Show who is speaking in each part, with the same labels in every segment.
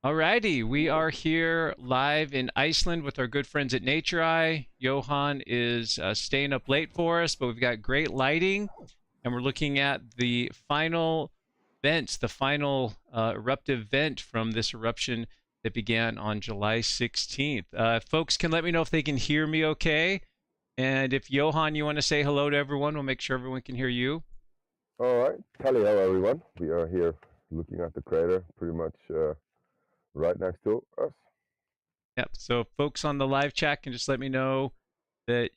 Speaker 1: Alrighty, we are here live in Iceland with our good friends at NatureEye. Johan is staying up late for us, but we've got great lighting, and we're looking at the final vents, the final eruptive vent from this eruption that began on July 16th. Folks can let me know if they can hear me okay, and if Johan, you want to say hello to everyone, we'll make sure everyone can hear you.
Speaker 2: All right, hello everyone. We are here looking at the crater, pretty much right next to us.
Speaker 1: Yep. So folks on the live chat can just let me know that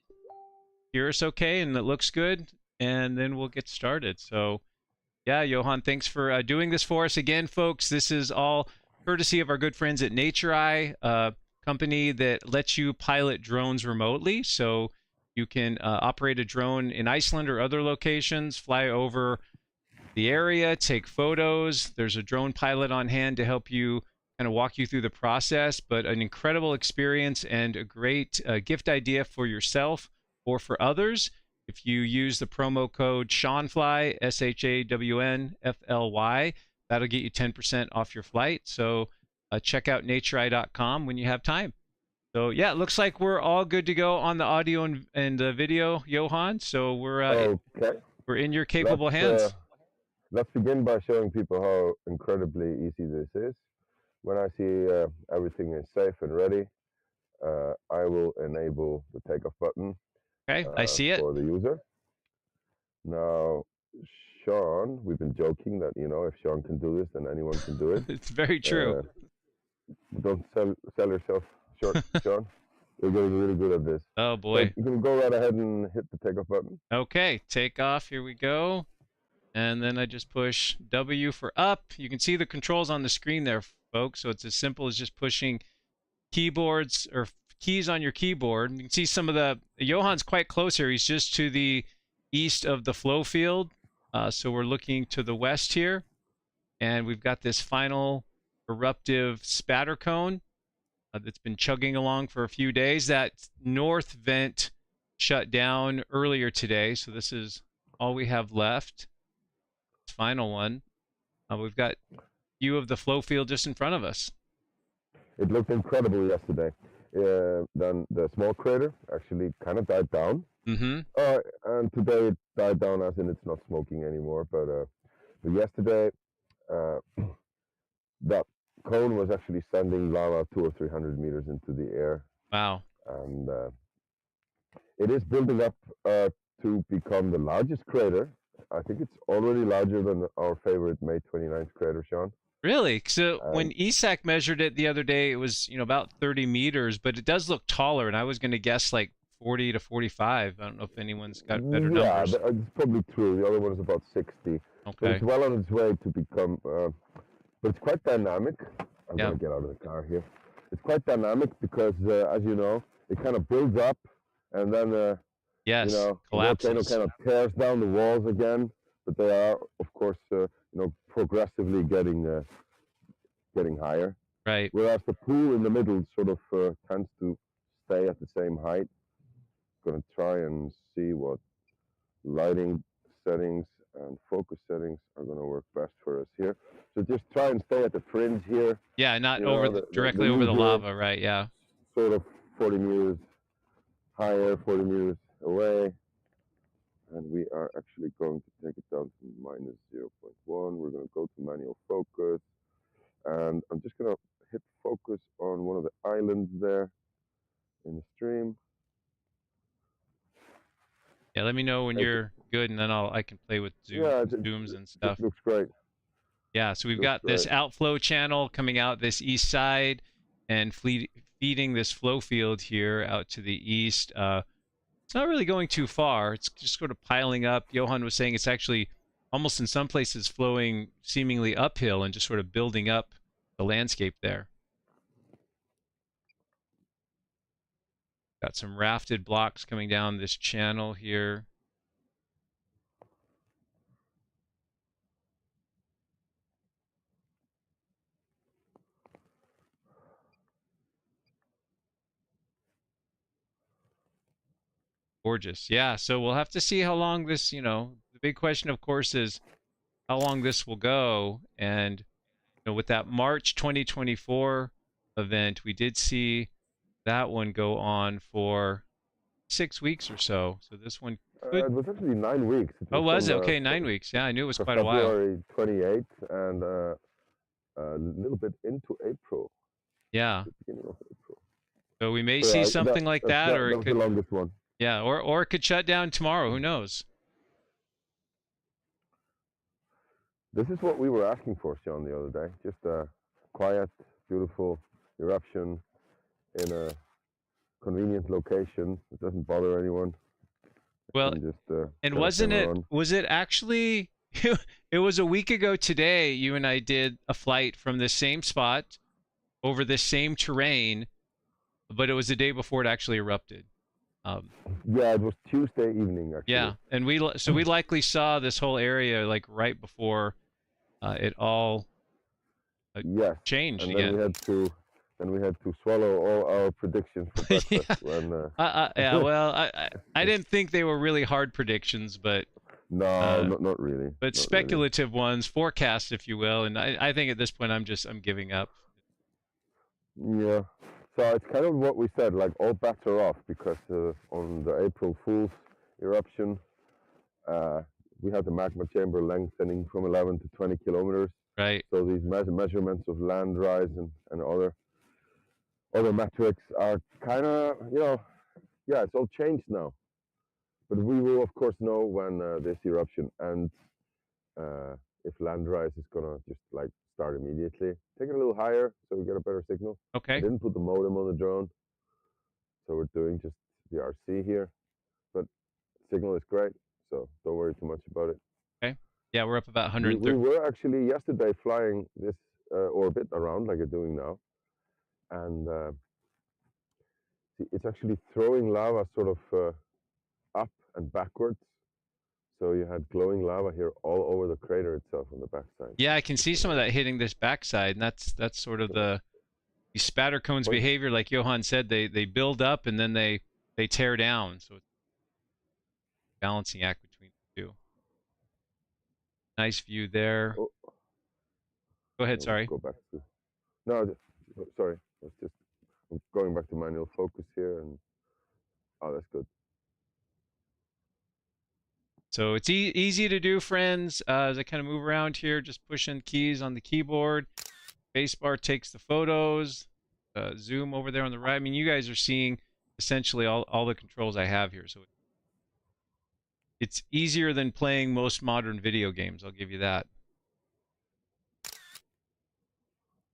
Speaker 1: hear us okay and it looks good, and then we'll get started. So yeah, Johan, thanks for doing this for us again, folks. This is all courtesy of our good friends at NatureEye, a company that lets you pilot drones remotely. So you can operate a drone in Iceland or other locations, fly over the area, take photos. There's a drone pilot on hand to help you kind of walk you through the process, but an incredible experience and a great gift idea for yourself or for others. If you use the promo code ShawnFly, ShawnFly, that'll get you 10% off your flight. So check out natureye.com when you have time. So yeah, it looks like we're all good to go on the audio and the video, Johan. So
Speaker 2: Okay,
Speaker 1: we're in your
Speaker 2: let's
Speaker 1: capable hands.
Speaker 2: let's begin by showing people how incredibly easy this is. When I see everything is safe and ready, I will enable the takeoff button
Speaker 1: Okay, I see it.
Speaker 2: for the user. Now, Shawn, we've been joking that if Shawn can do this, then anyone can do it.
Speaker 1: It's very true.
Speaker 2: Don't sell yourself short, Shawn. You're getting really good at this.
Speaker 1: Oh
Speaker 2: So
Speaker 1: boy.
Speaker 2: you can go right ahead and hit the takeoff button.
Speaker 1: Okay, take off. Here we go. And then I just push W for up. You can see the controls on the screen there, folks. So it's as simple as just pushing keyboards or keys on your keyboard. You can see some of Johan's quite close here. He's just to the east of the flow field. So we're looking to the west here. And we've got this final eruptive spatter cone that's been chugging along for a few days. That north vent shut down earlier today. So this is all we have left. Final one. We've got view of the flow field just in front of us.
Speaker 2: It looked incredible yesterday. Then the small crater actually kind of died down.
Speaker 1: Mm-hmm.
Speaker 2: And today it died down as in it's not smoking anymore. But yesterday, that cone was actually sending lava 200 or 300 meters into the air.
Speaker 1: Wow.
Speaker 2: And it is building up to become the largest crater. I think it's already larger than our favorite May 29th crater, Shawn.
Speaker 1: Really? So when ESAC measured it the other day, it was about 30 meters, but it does look taller, and I was going to guess like 40 to 45. I don't know if anyone's got better numbers.
Speaker 2: Yeah, it's probably true. The other one is about 60.
Speaker 1: Okay.
Speaker 2: But it's well on its way to become, but it's quite dynamic. I'm
Speaker 1: Yeah.
Speaker 2: going to get out of the car here. It's quite dynamic because, as you know, it kind of builds up and then,
Speaker 1: Yes,
Speaker 2: the
Speaker 1: collapses.
Speaker 2: volcano kind of tears down the walls again. But they are, of course, progressively getting higher.
Speaker 1: Right.
Speaker 2: Whereas the pool in the middle sort of tends to stay at the same height. Going to try and see what lighting settings and focus settings are going to work best for us here. So just try and stay at the fringe here.
Speaker 1: Yeah, not over directly over the lava, right? Yeah.
Speaker 2: Sort of 40 meters higher, 40 meters away. And we are actually going to take it down to minus 0.1. We're going to go to manual focus. And I'm just going to hit focus on one of the islands there in the stream.
Speaker 1: Yeah, let me know when you're good, and then I can play with zooms and stuff.
Speaker 2: It looks great.
Speaker 1: Yeah, so we've got this outflow channel coming out this east side and feeding this flow field here out to the east. It's not really going too far. It's just sort of piling up. Johan was saying it's actually almost in some places flowing seemingly uphill and just sort of building up the landscape there. Got some rafted blocks coming down this channel here. Gorgeous. Yeah, so we'll have to see how long this, the big question, of course, is how long this will go. And with that March 2024 event, we did see that one go on for 6 weeks or so. So this one could.
Speaker 2: It was actually 9 weeks. It
Speaker 1: Oh,
Speaker 2: was
Speaker 1: was
Speaker 2: from
Speaker 1: it? Okay, 9 weeks. Yeah, I knew it was quite a while.
Speaker 2: February 28th and a little bit into April.
Speaker 1: Yeah.
Speaker 2: The beginning of April.
Speaker 1: So we may see something like that, or
Speaker 2: that
Speaker 1: it
Speaker 2: was
Speaker 1: could.
Speaker 2: the longest one.
Speaker 1: Yeah, or it could shut down tomorrow. Who knows?
Speaker 2: This is what we were asking for, Shawn, the other day. Just a quiet, beautiful eruption in a convenient location. It doesn't bother anyone.
Speaker 1: Well, and was it actually, it was a week ago today, you and I did a flight from the same spot over the same terrain, but it was the day before it actually erupted.
Speaker 2: Yeah, it was Tuesday evening, actually.
Speaker 1: Yeah, and we likely saw this whole area like right before it all
Speaker 2: yes.
Speaker 1: changed
Speaker 2: and
Speaker 1: again.
Speaker 2: Then we had to swallow all our predictions for breakfast.
Speaker 1: Yeah. Yeah, well, I didn't think they were really hard predictions, but
Speaker 2: no, not really.
Speaker 1: But
Speaker 2: not
Speaker 1: speculative ones, forecasts, if you will. And I think at this point I'm giving up.
Speaker 2: Yeah. So it's kind of what we said, like all bets are off, because on the April Fool's eruption, we had the magma chamber lengthening from 11 to 20 kilometers.
Speaker 1: Right.
Speaker 2: So these measurements of land rise and other metrics are kind of, yeah, it's all changed now. But we will, of course, know when this eruption ends, if land rise is going to just like start immediately. Take it a little higher so we get a better signal.
Speaker 1: Okay.
Speaker 2: I didn't put the modem on the drone, so we're doing just the RC here. But signal is great, so don't worry too much about it.
Speaker 1: Okay. Yeah, we're up about 130.
Speaker 2: We were actually yesterday flying this orbit around like you're doing now. And it's actually throwing lava sort of up and backwards. So you had glowing lava here all over the crater itself on the backside.
Speaker 1: Yeah, I can see some of that hitting this backside, and that's sort of the spatter cones behavior. Like Johan said, they build up and then they tear down. So it's a balancing act between the two. Nice view there.
Speaker 2: Oh.
Speaker 1: Go ahead. Sorry.
Speaker 2: Go back to. No, sorry. I'm going back to manual focus here, and oh, that's good.
Speaker 1: So it's easy to do, friends. As I kind of move around here, just pushing keys on the keyboard. Spacebar takes the photos. Zoom over there on the right. I mean, you guys are seeing essentially all the controls I have here. So it's easier than playing most modern video games. I'll give you that.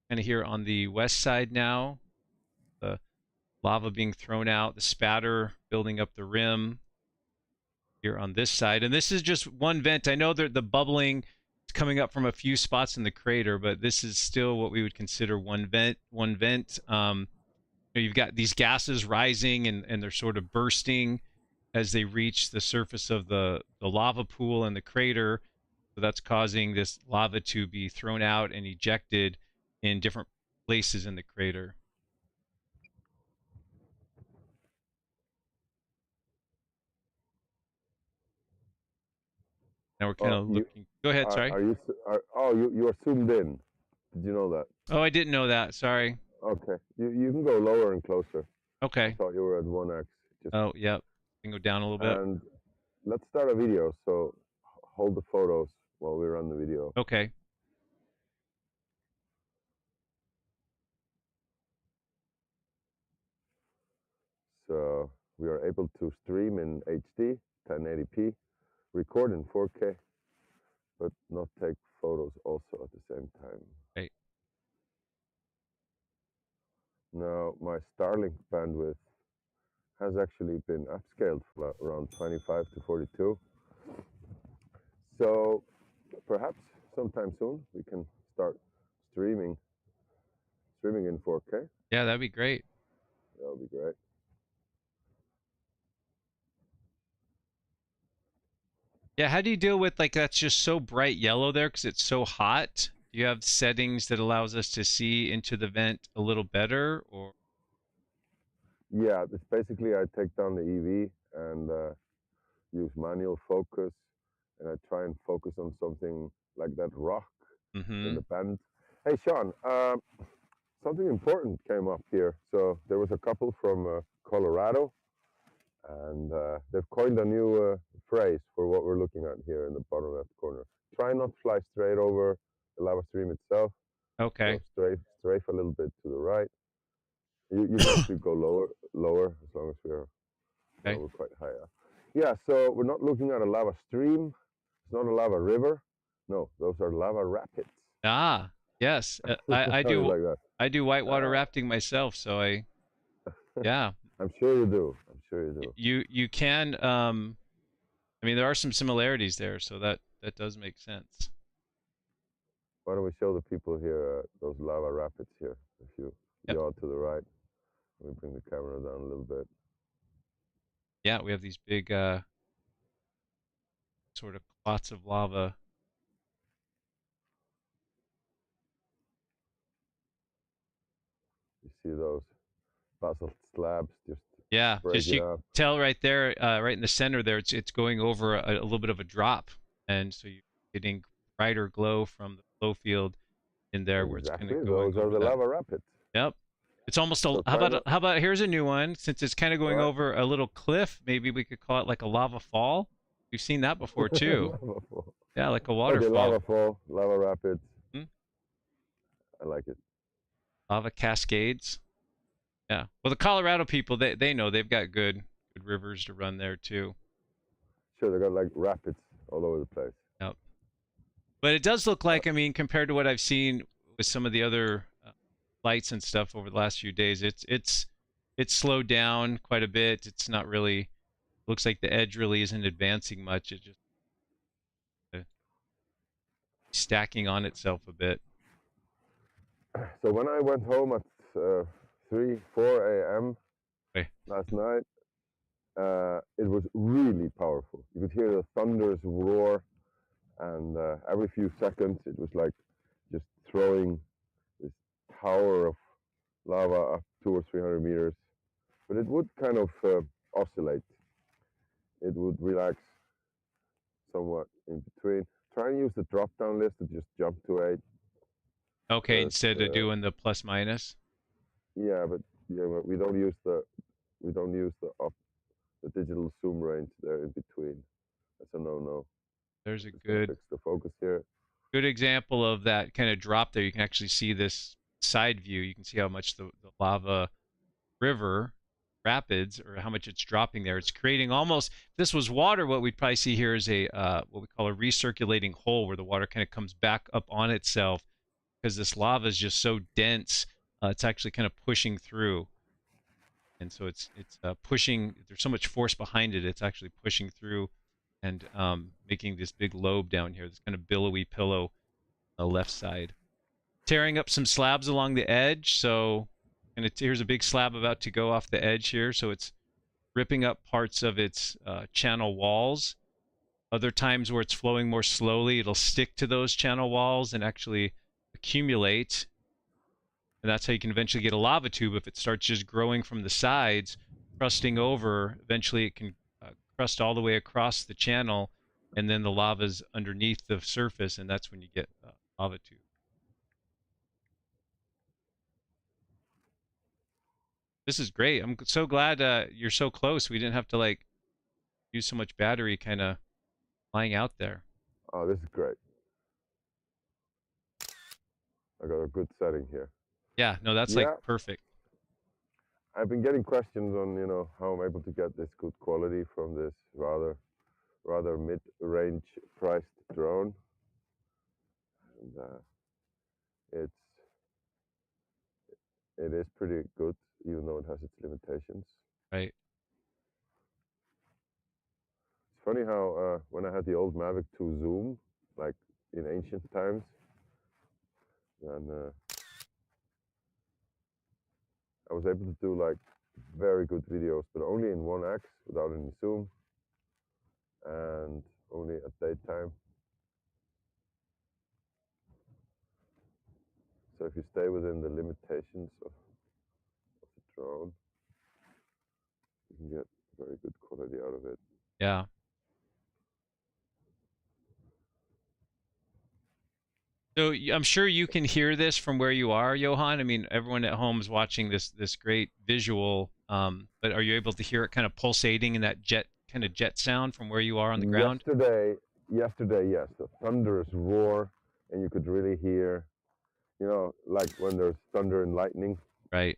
Speaker 1: Kind of here on the west side now. The lava being thrown out. The spatter building up the rim. Here on this side, and this is just one vent. I know that the bubbling is coming up from a few spots in the crater, but this is still what we would consider one vent. You've got these gases rising, and they're sort of bursting as they reach the surface of the lava pool and the crater. So that's causing this lava to be thrown out and ejected in different places in the crater. Now we're kind of looking. Go ahead, sorry.
Speaker 2: You are zoomed in. Did you know that?
Speaker 1: Oh, I didn't know that. Sorry.
Speaker 2: Okay. You can go lower and closer.
Speaker 1: Okay.
Speaker 2: I thought you were at 1x.
Speaker 1: Oh, yep. You can go down a little bit.
Speaker 2: And let's start a video. So hold the photos while we run the video.
Speaker 1: Okay.
Speaker 2: So we are able to stream in HD, 1080p, record in 4K, but not take photos also at the same time.
Speaker 1: Right.
Speaker 2: Now my Starlink bandwidth has actually been upscaled from around 25 to 42. So perhaps sometime soon we can start streaming in 4K.
Speaker 1: Yeah, that'd be great.
Speaker 2: That would be great.
Speaker 1: Yeah, how do you deal with, like, that's just so bright yellow there because it's so hot? Do you have settings that allows us to see into the vent a little better, or?
Speaker 2: Yeah, it's basically I take down the EV and use manual focus, and I try and focus on something like that rock in the bend. Hey, Shawn, something important came up here. So there was a couple from Colorado, and they've coined a new phrase for what we're looking at here in the bottom left corner. Try not to fly straight over the lava stream itself.
Speaker 1: Okay.
Speaker 2: So strafe a little bit to the right. You can actually go lower as long as
Speaker 1: Okay.
Speaker 2: we're quite high up. Yeah, so we're not looking at a lava stream. It's not a lava river. No, those are lava rapids.
Speaker 1: Ah, yes. I
Speaker 2: How do you
Speaker 1: do
Speaker 2: like that?
Speaker 1: I do whitewater
Speaker 2: Uh,
Speaker 1: rafting myself, so yeah.
Speaker 2: I'm sure you do. I'm sure you do.
Speaker 1: You can I mean there are some similarities there, so that does make sense.
Speaker 2: Why don't we show the people here those lava rapids here? If you
Speaker 1: Yep.
Speaker 2: yaw to the right, let me bring the camera down a little bit.
Speaker 1: Yeah, we have these big sort of clots of lava.
Speaker 2: You see those basalt slabs just
Speaker 1: Yeah, just
Speaker 2: breaking
Speaker 1: you
Speaker 2: up.
Speaker 1: tell right there, right in the center there, it's going over a little bit of a drop, and so you're getting brighter glow from the flow field in there where it's kind
Speaker 2: Exactly,
Speaker 1: of going
Speaker 2: those are
Speaker 1: over
Speaker 2: the
Speaker 1: that.
Speaker 2: lava rapids.
Speaker 1: Yep. It's almost a
Speaker 2: So try not.
Speaker 1: how about here's a new one since it's kind of
Speaker 2: All
Speaker 1: going
Speaker 2: right.
Speaker 1: over a little cliff, maybe we could call it like a lava fall. We've seen that before too.
Speaker 2: Lava fall.
Speaker 1: Yeah, like a
Speaker 2: Okay,
Speaker 1: waterfall.
Speaker 2: lava fall, lava rapids.
Speaker 1: Hmm?
Speaker 2: I like it.
Speaker 1: Lava cascades. Yeah. Well, the Colorado people they know they've got good rivers to run there too.
Speaker 2: Sure, they got like rapids all over the place.
Speaker 1: Yep. But it does look like, I mean, compared to what I've seen with some of the other lights and stuff over the last few days, it's slowed down quite a bit. It's not really looks like the edge really isn't advancing much. It just stacking on itself a bit.
Speaker 2: So when I went home at 3, 4 a.m.
Speaker 1: Okay.
Speaker 2: last night, it was really powerful. You could hear the thunders roar, and every few seconds it was like just throwing this tower of lava up 200 or 300 meters. But it would kind of oscillate. It would relax somewhat in between. Try and use the drop-down list to just jump to 8.
Speaker 1: Okay,
Speaker 2: But
Speaker 1: instead of doing the plus minus.
Speaker 2: yeah, but we don't use the the digital zoom range there in between. That's a no-no.
Speaker 1: There's a
Speaker 2: Just gonna
Speaker 1: good
Speaker 2: fix the focus here.
Speaker 1: good example of that kind of drop there. You can actually see this side view. You can see how much the lava river rapids or how much it's dropping there. It's creating almost, if this was water, what we'd probably see here is a what we call a recirculating hole where the water kind of comes back up on itself because this lava is just so dense. It's actually kind of pushing through. And so it's pushing, there's so much force behind it, it's actually pushing through and making this big lobe down here, this kind of billowy pillow on the left side. Tearing up some slabs along the edge, so and here's a big slab about to go off the edge here, so it's ripping up parts of its channel walls. Other times where it's flowing more slowly, it'll stick to those channel walls and actually accumulate. And that's how you can eventually get a lava tube. If it starts just growing from the sides, crusting over, eventually it can crust all the way across the channel, and then the lava's underneath the surface, and that's when you get lava tube. This is great. I'm so glad you're so close. We didn't have to like use so much battery kind of flying out there.
Speaker 2: Oh, this is great. I got a good setting here.
Speaker 1: Yeah, no, that's like
Speaker 2: Yeah,
Speaker 1: perfect.
Speaker 2: I've been getting questions on how I'm able to get this good quality from this rather mid-range priced drone, and it is pretty good, even though it has its limitations.
Speaker 1: Right.
Speaker 2: It's funny how when I had the old Mavic 2 Zoom, like in ancient times, then I was able to do like very good videos, but only in 1x without any zoom, and only at daytime. So if you stay within the limitations of the drone, you can get very good quality out of it.
Speaker 1: Yeah. So I'm sure you can hear this from where you are, Johan. I mean, everyone at home is watching this great visual, but are you able to hear it kind of pulsating in that jet sound from where you are on the ground?
Speaker 2: Yesterday, yes, the thunderous roar, and you could really hear, like when there's thunder and lightning.
Speaker 1: Right.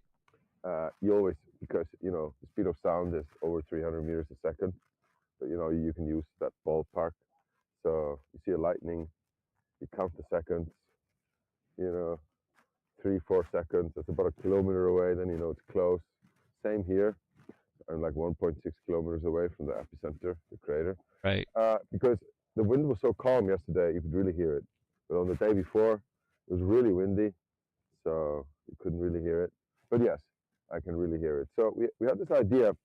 Speaker 2: You always, because the speed of sound is over 300 meters a second, but you can use that ballpark. So you see a lightning, you count the seconds, 3-4 seconds. That's about a kilometer away. Then it's close. Same here. I'm like 1.6 kilometers away from the epicenter, the crater.
Speaker 1: Right.
Speaker 2: Because the wind was so calm yesterday, you could really hear it. But on the day before, it was really windy, so you couldn't really hear it. But yes, I can really hear it. So we had this idea,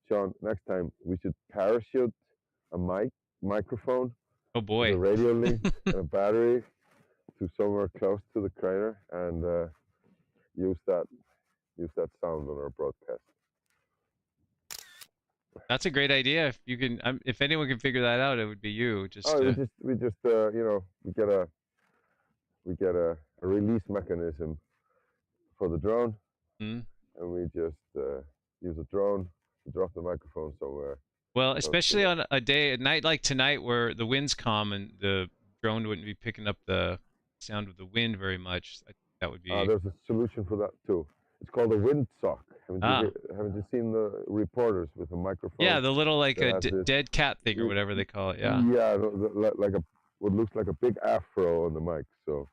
Speaker 2: Shawn, next time we should parachute a microphone
Speaker 1: Oh
Speaker 2: with
Speaker 1: boy.
Speaker 2: a radio link and a battery to somewhere close to the crater and use that sound on our broadcast.
Speaker 1: That's a great idea. If you can, if anyone can figure that out, it would be you.
Speaker 2: We get a release mechanism for the drone,
Speaker 1: Hmm.
Speaker 2: and we just use a drone to drop the microphone somewhere.
Speaker 1: Well, especially on a night like tonight where the wind's calm and the drone wouldn't be picking up the sound of the wind very much. I think that would be.
Speaker 2: There's a solution for that too. It's called a windsock. Haven't you seen the reporters with a microphone?
Speaker 1: Yeah, the little like a dead cat thing or whatever they call it. Yeah.
Speaker 2: Yeah, like what looks like a big afro on the mic. So,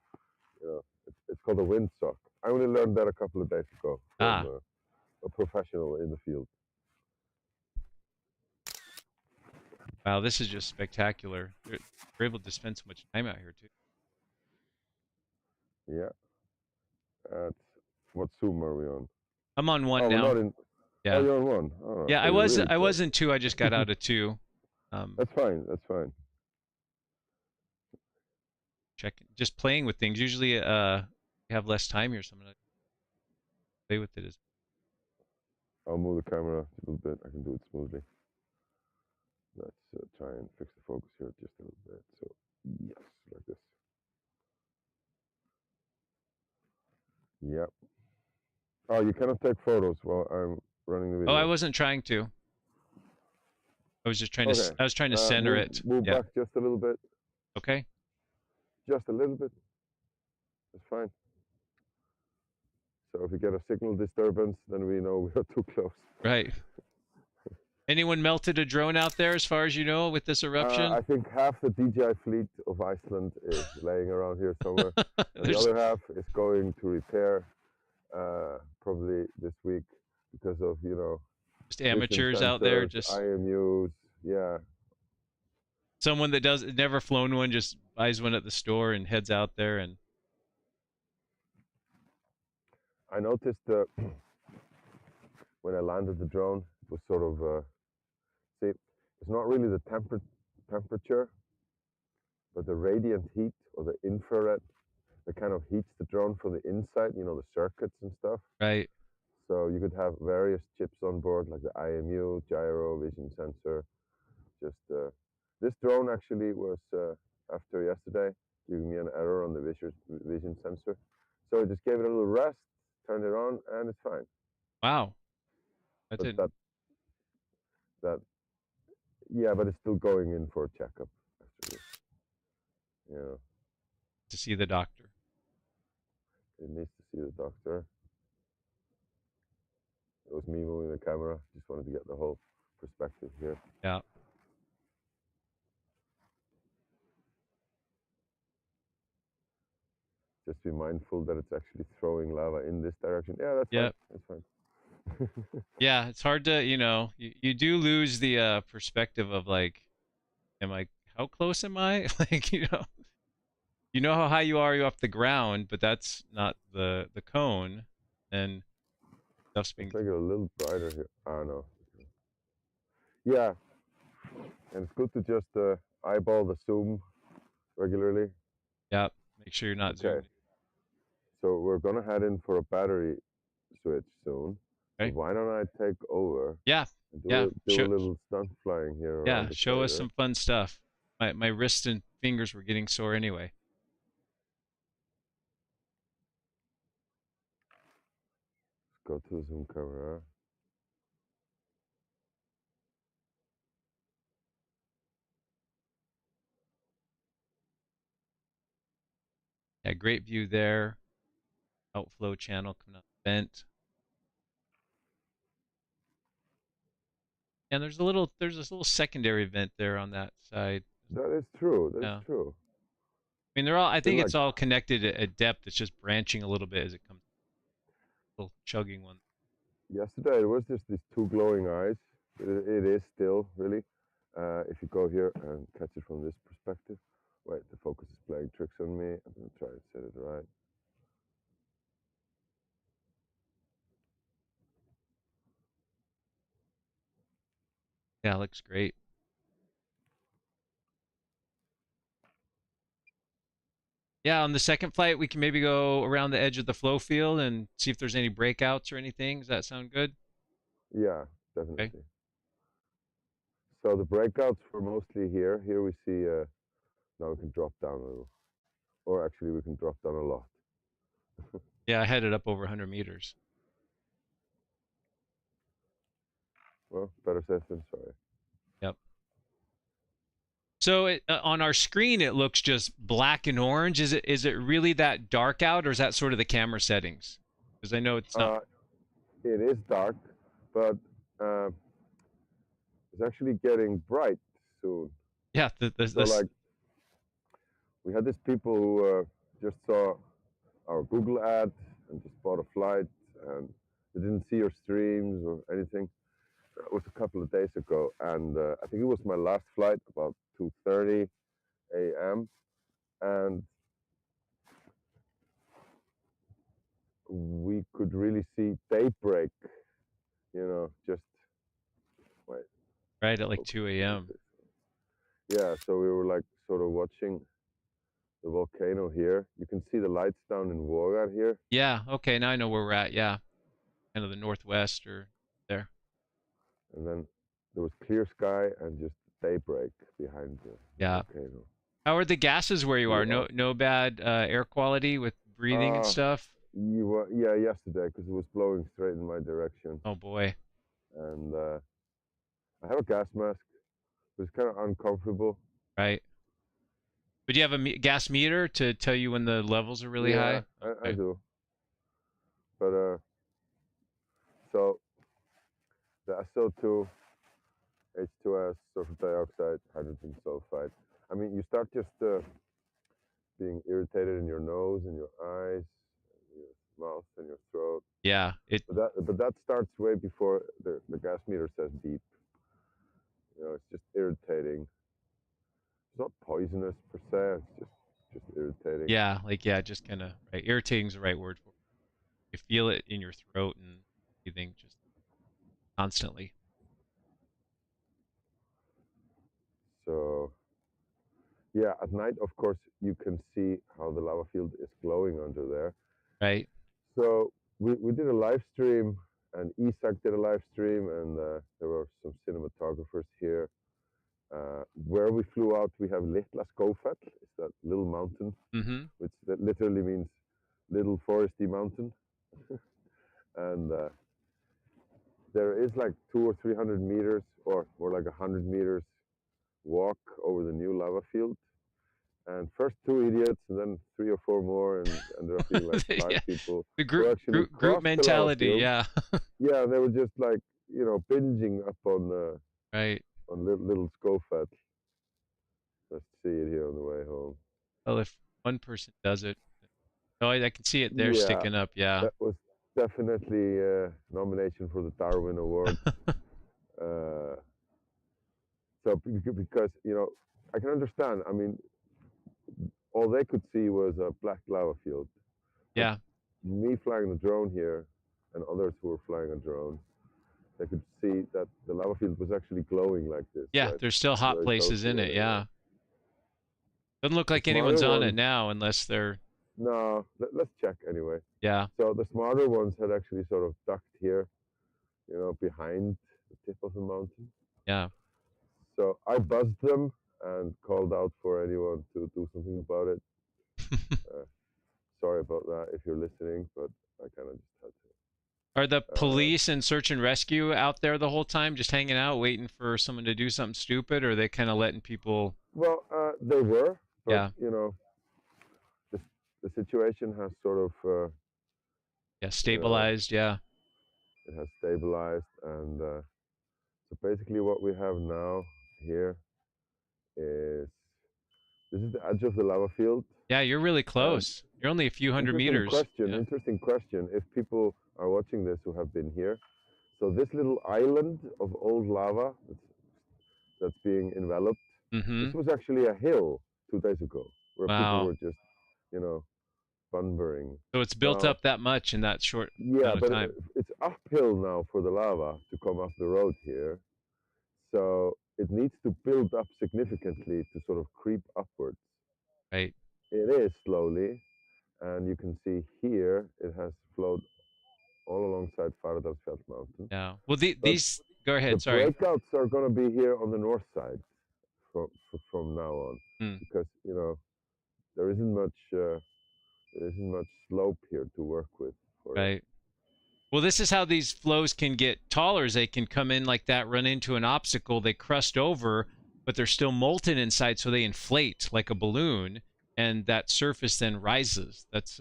Speaker 2: it's called a windsock. I only learned that a couple of days ago from a professional in the field.
Speaker 1: Wow, this is just spectacular. We're able to spend so much time out here too.
Speaker 2: Yeah. What Zoom are we on?
Speaker 1: I'm on one now.
Speaker 2: We're not in...
Speaker 1: Yeah.
Speaker 2: Oh, you're on one. Oh,
Speaker 1: yeah,
Speaker 2: so
Speaker 1: I was in two. I just got out of two.
Speaker 2: That's fine. That's fine.
Speaker 1: Just playing with things. Usually, we have less time here, so I'm gonna play with it.
Speaker 2: I'll move the camera a little bit. I can do it smoothly. Let's try and fix the focus here just a little bit. So, yes, like this. Yep. Oh, you cannot take photos while I'm running the video.
Speaker 1: Oh, I wasn't trying to. I was just trying to. I was trying to center it.
Speaker 2: Move back just a little bit.
Speaker 1: Okay.
Speaker 2: Just a little bit. That's fine. So if we get a signal disturbance, then we know we are too close.
Speaker 1: Right. Anyone melted a drone out there, as far as you know, with this eruption?
Speaker 2: I think half the DJI fleet of Iceland is laying around here somewhere. The other half is going to repair probably this week because of,
Speaker 1: just amateurs out there, just
Speaker 2: IMUs, yeah.
Speaker 1: Someone that never flown one just buys one at the store and heads out there and.
Speaker 2: I noticed when I landed the drone, it was sort of it's not really the temperature, but the radiant heat or the infrared that kind of heats the drone from the inside, the circuits and stuff.
Speaker 1: Right.
Speaker 2: So you could have various chips on board, like the IMU, gyro, vision sensor. Just this drone actually was, after yesterday, giving me an error on the vision sensor. So I just gave it a little rest, turned it on, and it's fine.
Speaker 1: Wow.
Speaker 2: Yeah, but it's still going in for a checkup. Actually. Yeah.
Speaker 1: To see the doctor.
Speaker 2: It needs to see the doctor. It was me moving the camera. Just wanted to get the whole perspective here.
Speaker 1: Yeah.
Speaker 2: Just be mindful that it's actually throwing lava in this direction. Yeah, that's fine. That's fine.
Speaker 1: Yeah, it's hard to, you do lose the perspective of like, how close am I? Like, you know how high you are off the ground, but that's not the cone, and stuff's being.
Speaker 2: Let's make it a little brighter here. No. Yeah, and it's good to just eyeball the zoom regularly.
Speaker 1: Yeah, make sure you're not zooming.
Speaker 2: So we're gonna head in for a battery switch soon.
Speaker 1: Okay.
Speaker 2: So why don't I take over?
Speaker 1: Yeah.
Speaker 2: Do a little stunt flying here.
Speaker 1: Yeah, show us some fun stuff. My wrists and fingers were getting sore anyway.
Speaker 2: go to the zoom camera.
Speaker 1: Yeah, great view there. Outflow channel coming up the vent. And there's this little secondary vent there on that side.
Speaker 2: That is true. That is
Speaker 1: Yeah.
Speaker 2: true.
Speaker 1: I mean, I think
Speaker 2: Like
Speaker 1: it's all connected at depth. It's just branching a little bit as it comes. Little chugging one.
Speaker 2: yesterday, there was just these two glowing eyes. It is still really. If you go here and catch it from this perspective. Wait, the focus is playing tricks on me. I'm gonna try and set it right.
Speaker 1: Yeah, it looks great. Yeah, on the second flight, we can maybe go around the edge of the flow field and see if there's any breakouts or anything. Does that sound good?
Speaker 2: Yeah,
Speaker 1: Okay.
Speaker 2: definitely. So the breakouts were mostly here. Here we see, now we can drop down a little. Or actually we can drop down a lot.
Speaker 1: Yeah, I had it up over 100 meters.
Speaker 2: Well, better safe than sorry.
Speaker 1: Yep. So on our screen, it looks just black and orange. Is it really that dark out, or is that sort of the camera settings? Because I know it's not.
Speaker 2: It is dark, but it's actually getting bright soon.
Speaker 1: Yeah,
Speaker 2: So like, we had these people who just saw our Google ad and just bought a flight, and they didn't see your streams or anything. It was a couple of days ago, and I think it was my last flight, about 2:30 a.m. And we could really see daybreak, just wait.
Speaker 1: Right at like 2 a.m.
Speaker 2: Yeah, so we were like sort of watching the volcano here. You can see the lights down in Vågar here.
Speaker 1: Yeah. Okay. Now I know where we're at. Yeah. Kind of the northwest or there.
Speaker 2: And then there was clear sky and just daybreak behind the
Speaker 1: Yeah.
Speaker 2: volcano.
Speaker 1: How are the gases where you are? No bad air quality with breathing and stuff?
Speaker 2: Yeah, yesterday, because it was blowing straight in my direction.
Speaker 1: Oh boy.
Speaker 2: And I have a gas mask. It was kind of uncomfortable.
Speaker 1: Right. But do you have a gas meter to tell you when the levels are really high?
Speaker 2: I do. But so the SO2, H2S, sulfur dioxide, hydrogen sulfide. I mean, you start just being irritated in your nose and your eyes, and your mouth and your throat.
Speaker 1: Yeah.
Speaker 2: But that starts way before the gas meter says beep. It's just irritating. It's not poisonous per se. It's just irritating.
Speaker 1: Yeah. Just kind of right. Irritating is the right word for it. You feel it in your throat and breathing just constantly.
Speaker 2: So, yeah, at night, of course, you can see how the lava field is glowing under there.
Speaker 1: Right.
Speaker 2: So we did a live stream, and Isak did a live stream, and there were some cinematographers here. Where we flew out, we have Litla Skofell. It's that little mountain, which that literally means little foresty mountain. And there is like 200 or 300 meters, or more like 100 meters walk over the new lava field. And first 2 idiots, and then 3 or 4 more, and ended up being like 5 people.
Speaker 1: The group mentality, yeah.
Speaker 2: Yeah, they were just like, binging up on
Speaker 1: right
Speaker 2: on little Skofell. Let's see it here on the way home.
Speaker 1: Well, if one person does it, oh, I can see it there sticking up. Yeah,
Speaker 2: that was definitely a nomination for the Darwin Award. So because I can understand. I mean, all they could see was a black lava field.
Speaker 1: Yeah.
Speaker 2: Me flying the drone here, and others who were flying a drone, they could see that the lava field was actually glowing like this.
Speaker 1: Yeah,
Speaker 2: right?
Speaker 1: there's still hot places in it. Yeah. Doesn't look like anyone's on it now, unless they're.
Speaker 2: No, let's check anyway.
Speaker 1: Yeah.
Speaker 2: So the smarter ones had actually sort of ducked here, behind the tip of the mountain.
Speaker 1: Yeah.
Speaker 2: So I buzzed them and called out for anyone to do something about it. Sorry about that if you're listening, but I kind of just had to.
Speaker 1: Are the police and search and rescue out there the whole time, just hanging out, waiting for someone to do something stupid, or are they kind of letting people?
Speaker 2: Well, they were, but
Speaker 1: Yeah,
Speaker 2: you know, the, the situation has sort of,
Speaker 1: yeah,
Speaker 2: you know,
Speaker 1: stabilized. Yeah,
Speaker 2: it has stabilized, and so basically what we have now here is this is the edge of the lava field.
Speaker 1: yeah, you're really
Speaker 2: And
Speaker 1: close. You're only a few hundred
Speaker 2: interesting
Speaker 1: meters.
Speaker 2: question,
Speaker 1: Yeah.
Speaker 2: interesting question. If people are watching this who have been here, so this little island of old lava that's being enveloped,
Speaker 1: Mm-hmm.
Speaker 2: this was actually a hill 2 days ago where people
Speaker 1: Wow.
Speaker 2: were just, you know, bunburying.
Speaker 1: So it's built
Speaker 2: Now,
Speaker 1: up that much in that short
Speaker 2: yeah,
Speaker 1: amount of
Speaker 2: but
Speaker 1: time.
Speaker 2: it's uphill now for the lava to come off the road here. So it needs to build up significantly to sort of creep upwards.
Speaker 1: Right.
Speaker 2: It is slowly, and you can see here it has flowed all alongside Fagradalsfjall mountain.
Speaker 1: Yeah. Well,
Speaker 2: But
Speaker 1: these. Go
Speaker 2: the
Speaker 1: ahead. Sorry.
Speaker 2: breakouts are going to be here on the north side from now on,
Speaker 1: Hmm.
Speaker 2: because you know there isn't much slope here to work with for it.
Speaker 1: Right. Well, this is how these flows can get taller. Is they can come in like that, run into an obstacle, they crust over, but they're still molten inside, so they inflate like a balloon, and that surface then rises. That's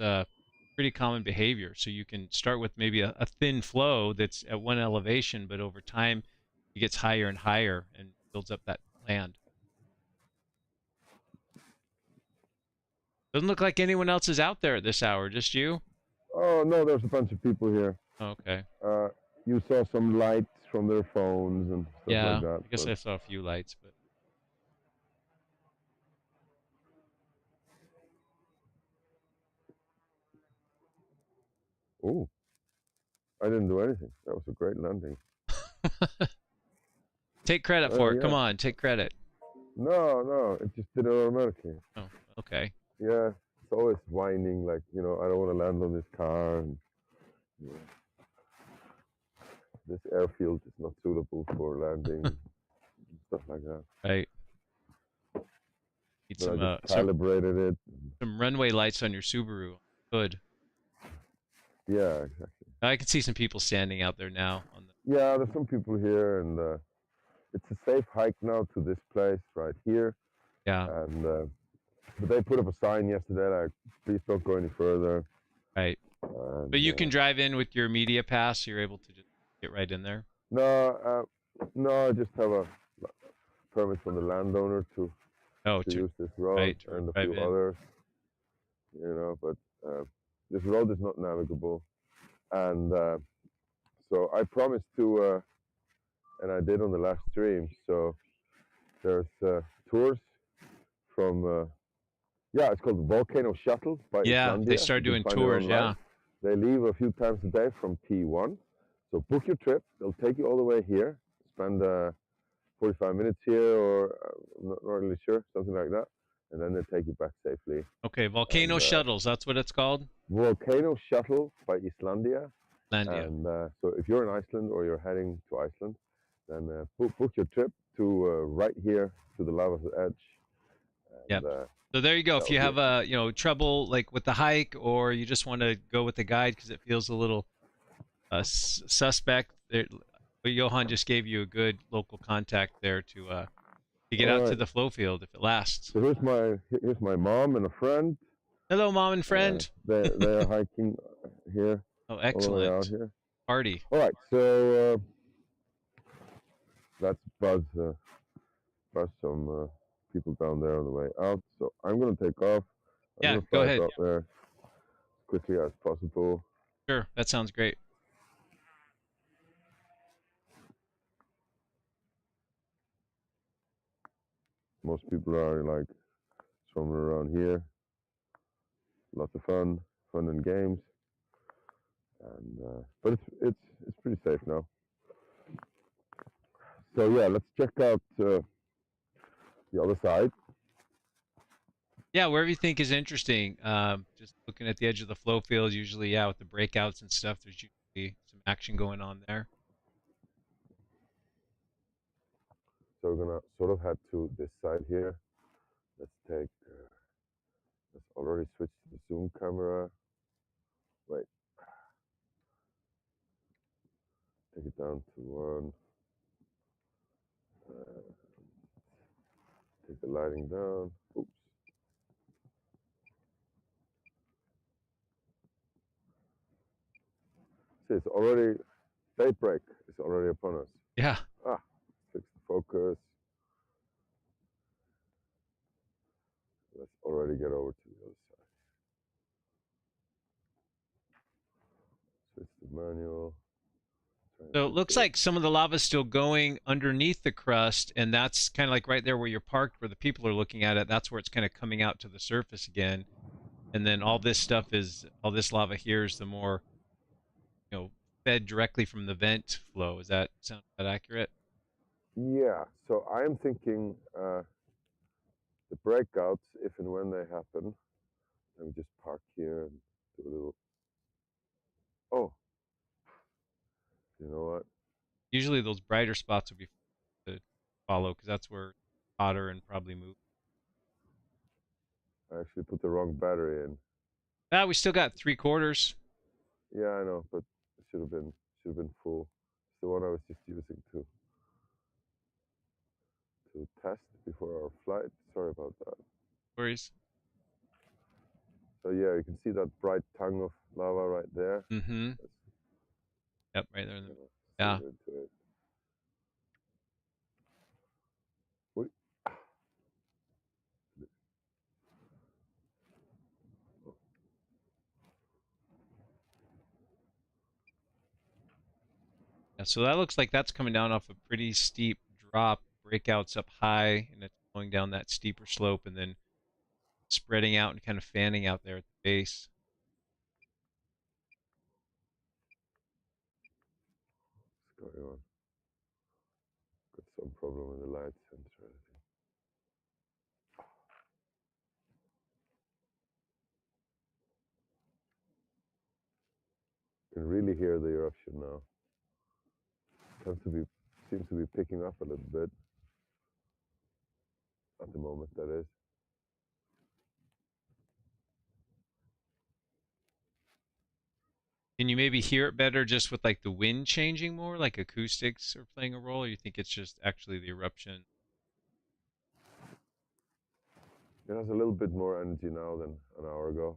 Speaker 1: pretty common behavior. So you can start with maybe a thin flow that's at one elevation, but over time it gets higher and higher and builds up that land. Doesn't look like anyone else is out there at this hour, just you?
Speaker 2: Oh no, there's a bunch of people here.
Speaker 1: Okay.
Speaker 2: Uh, you saw some lights from their phones and stuff like
Speaker 1: Yeah,
Speaker 2: that.
Speaker 1: I guess
Speaker 2: But
Speaker 1: I saw a few lights, but
Speaker 2: oh, I didn't do anything. That was a great landing.
Speaker 1: take credit for it. Come
Speaker 2: Yeah.
Speaker 1: on, take credit.
Speaker 2: No, it just did it automatically.
Speaker 1: Oh, okay.
Speaker 2: Yeah, it's always whining like, I don't want to land on this car, and yeah, this airfield is not suitable for landing, and stuff like that.
Speaker 1: Right. Need
Speaker 2: But I
Speaker 1: some
Speaker 2: just calibrated it.
Speaker 1: some runway lights on your Subaru. Good.
Speaker 2: Yeah, exactly.
Speaker 1: I can see some people standing out there now on the.
Speaker 2: Yeah, there's some people here, and it's a safe hike now to this place right here.
Speaker 1: Yeah.
Speaker 2: And but they put up a sign yesterday like, please don't go any further.
Speaker 1: Right.
Speaker 2: And,
Speaker 1: But you can drive in with your media pass. You're able to just get right in there.
Speaker 2: no, I just have a permit from the landowner to
Speaker 1: Oh,
Speaker 2: use this road
Speaker 1: right,
Speaker 2: and a
Speaker 1: drive
Speaker 2: few
Speaker 1: in.
Speaker 2: others. But this road is not navigable, and so I promised to, and I did on the last stream. So there's tours from, it's called the Volcano Shuttle by
Speaker 1: Yeah,
Speaker 2: Icelandia.
Speaker 1: they started
Speaker 2: You can
Speaker 1: doing
Speaker 2: find it
Speaker 1: tours.
Speaker 2: online.
Speaker 1: Yeah.
Speaker 2: They leave a few times a day from P1. So book your trip. They'll take you all the way here. Spend 45 minutes here, or I'm not really sure, something like that. And then they take you back safely.
Speaker 1: Okay, Volcano
Speaker 2: And,
Speaker 1: shuttles. That's what it's called.
Speaker 2: Volcano Shuttle by Icelandia.
Speaker 1: Landia.
Speaker 2: And so if you're in Iceland or you're heading to Iceland, then book your trip to right here to the lava's edge. And,
Speaker 1: Yep. So there you go. If you have trouble like with the hike, or you just want to go with the guide because it feels a little suspect, Johan just gave you a good local contact there to get out to the flow field if it lasts.
Speaker 2: So here's my mom and a friend.
Speaker 1: Hello, mom and friend.
Speaker 2: They're hiking here.
Speaker 1: Oh,
Speaker 2: all the way out
Speaker 1: excellent.
Speaker 2: here.
Speaker 1: Party.
Speaker 2: All right, so let's buzz some people down there on the way out. So I'm going to take off.
Speaker 1: Yeah,
Speaker 2: I'm
Speaker 1: go
Speaker 2: going to
Speaker 1: ahead.
Speaker 2: fly up there as quickly as possible.
Speaker 1: Sure, that sounds great.
Speaker 2: Most people are like somewhere around here. Lots of fun and games. And but it's pretty safe now. So yeah, let's check out the other side.
Speaker 1: Yeah, wherever you think is interesting. Just looking at the edge of the flow field, usually, yeah, with the breakouts and stuff, there's usually some action going on there.
Speaker 2: So we're gonna sort of head to this side here. Let's already switch to the zoom camera. Wait. down to 1. Take the lighting down. Oops. See, it's already daybreak. It's already upon us.
Speaker 1: Yeah.
Speaker 2: Fix the focus. Let's already get over to the other side. Switch to manual.
Speaker 1: So it looks like some of the lava is still going underneath the crust, and that's kind of like right there where you're parked, where the people are looking at it. That's where it's kind of coming out to the surface again. And then all this stuff is, all this lava here is the more, fed directly from the vent flow. Is that sound that accurate?
Speaker 2: Yeah, so I'm thinking the breakouts, if and when they happen, let me just park here and do a little. Oh, you know what?
Speaker 1: Usually those brighter spots would be to follow because that's where it's hotter and probably move.
Speaker 2: I actually put the wrong battery in.
Speaker 1: Ah, we still got 3/4.
Speaker 2: Yeah, I know, but it should have been full. It's the one I was just using to test before our flight. Sorry about that.
Speaker 1: Worries.
Speaker 2: So yeah, you can see that bright tongue of lava right there.
Speaker 1: Mm-hmm. Yep, right there. Yeah.
Speaker 2: Into it.
Speaker 1: Yeah, so that looks like that's coming down off a pretty steep drop, breakouts up high, and it's going down that steeper slope and then spreading out and kind of fanning out there at the base.
Speaker 2: What's going on? Got some problem with the light sensor, I think. You can really hear the eruption now. Seems to be picking up a little bit at the moment, that is.
Speaker 1: Can you maybe hear it better just with like the wind changing more, like acoustics are playing a role, or you think it's just actually the eruption?
Speaker 2: It has a little bit more energy now than an hour ago.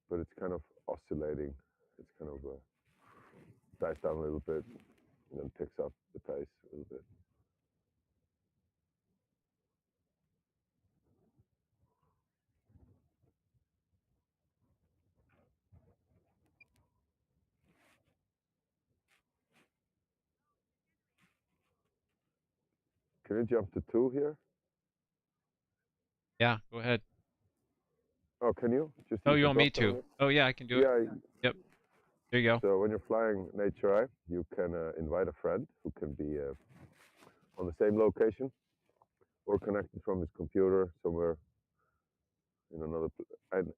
Speaker 2: But it's kind of oscillating. It's kind of dies down a little bit and then picks up the pace a little bit. Can you jump to 2 here?
Speaker 1: Yeah, go ahead.
Speaker 2: Oh, can you? Just
Speaker 1: Oh,
Speaker 2: use
Speaker 1: you
Speaker 2: the
Speaker 1: want me
Speaker 2: drop down
Speaker 1: to? Oh, yeah, I can do it.
Speaker 2: Yeah.
Speaker 1: Yep. There you go.
Speaker 2: So when you're flying NatureEye, you can invite a friend who can be on the same location or connected from his computer somewhere in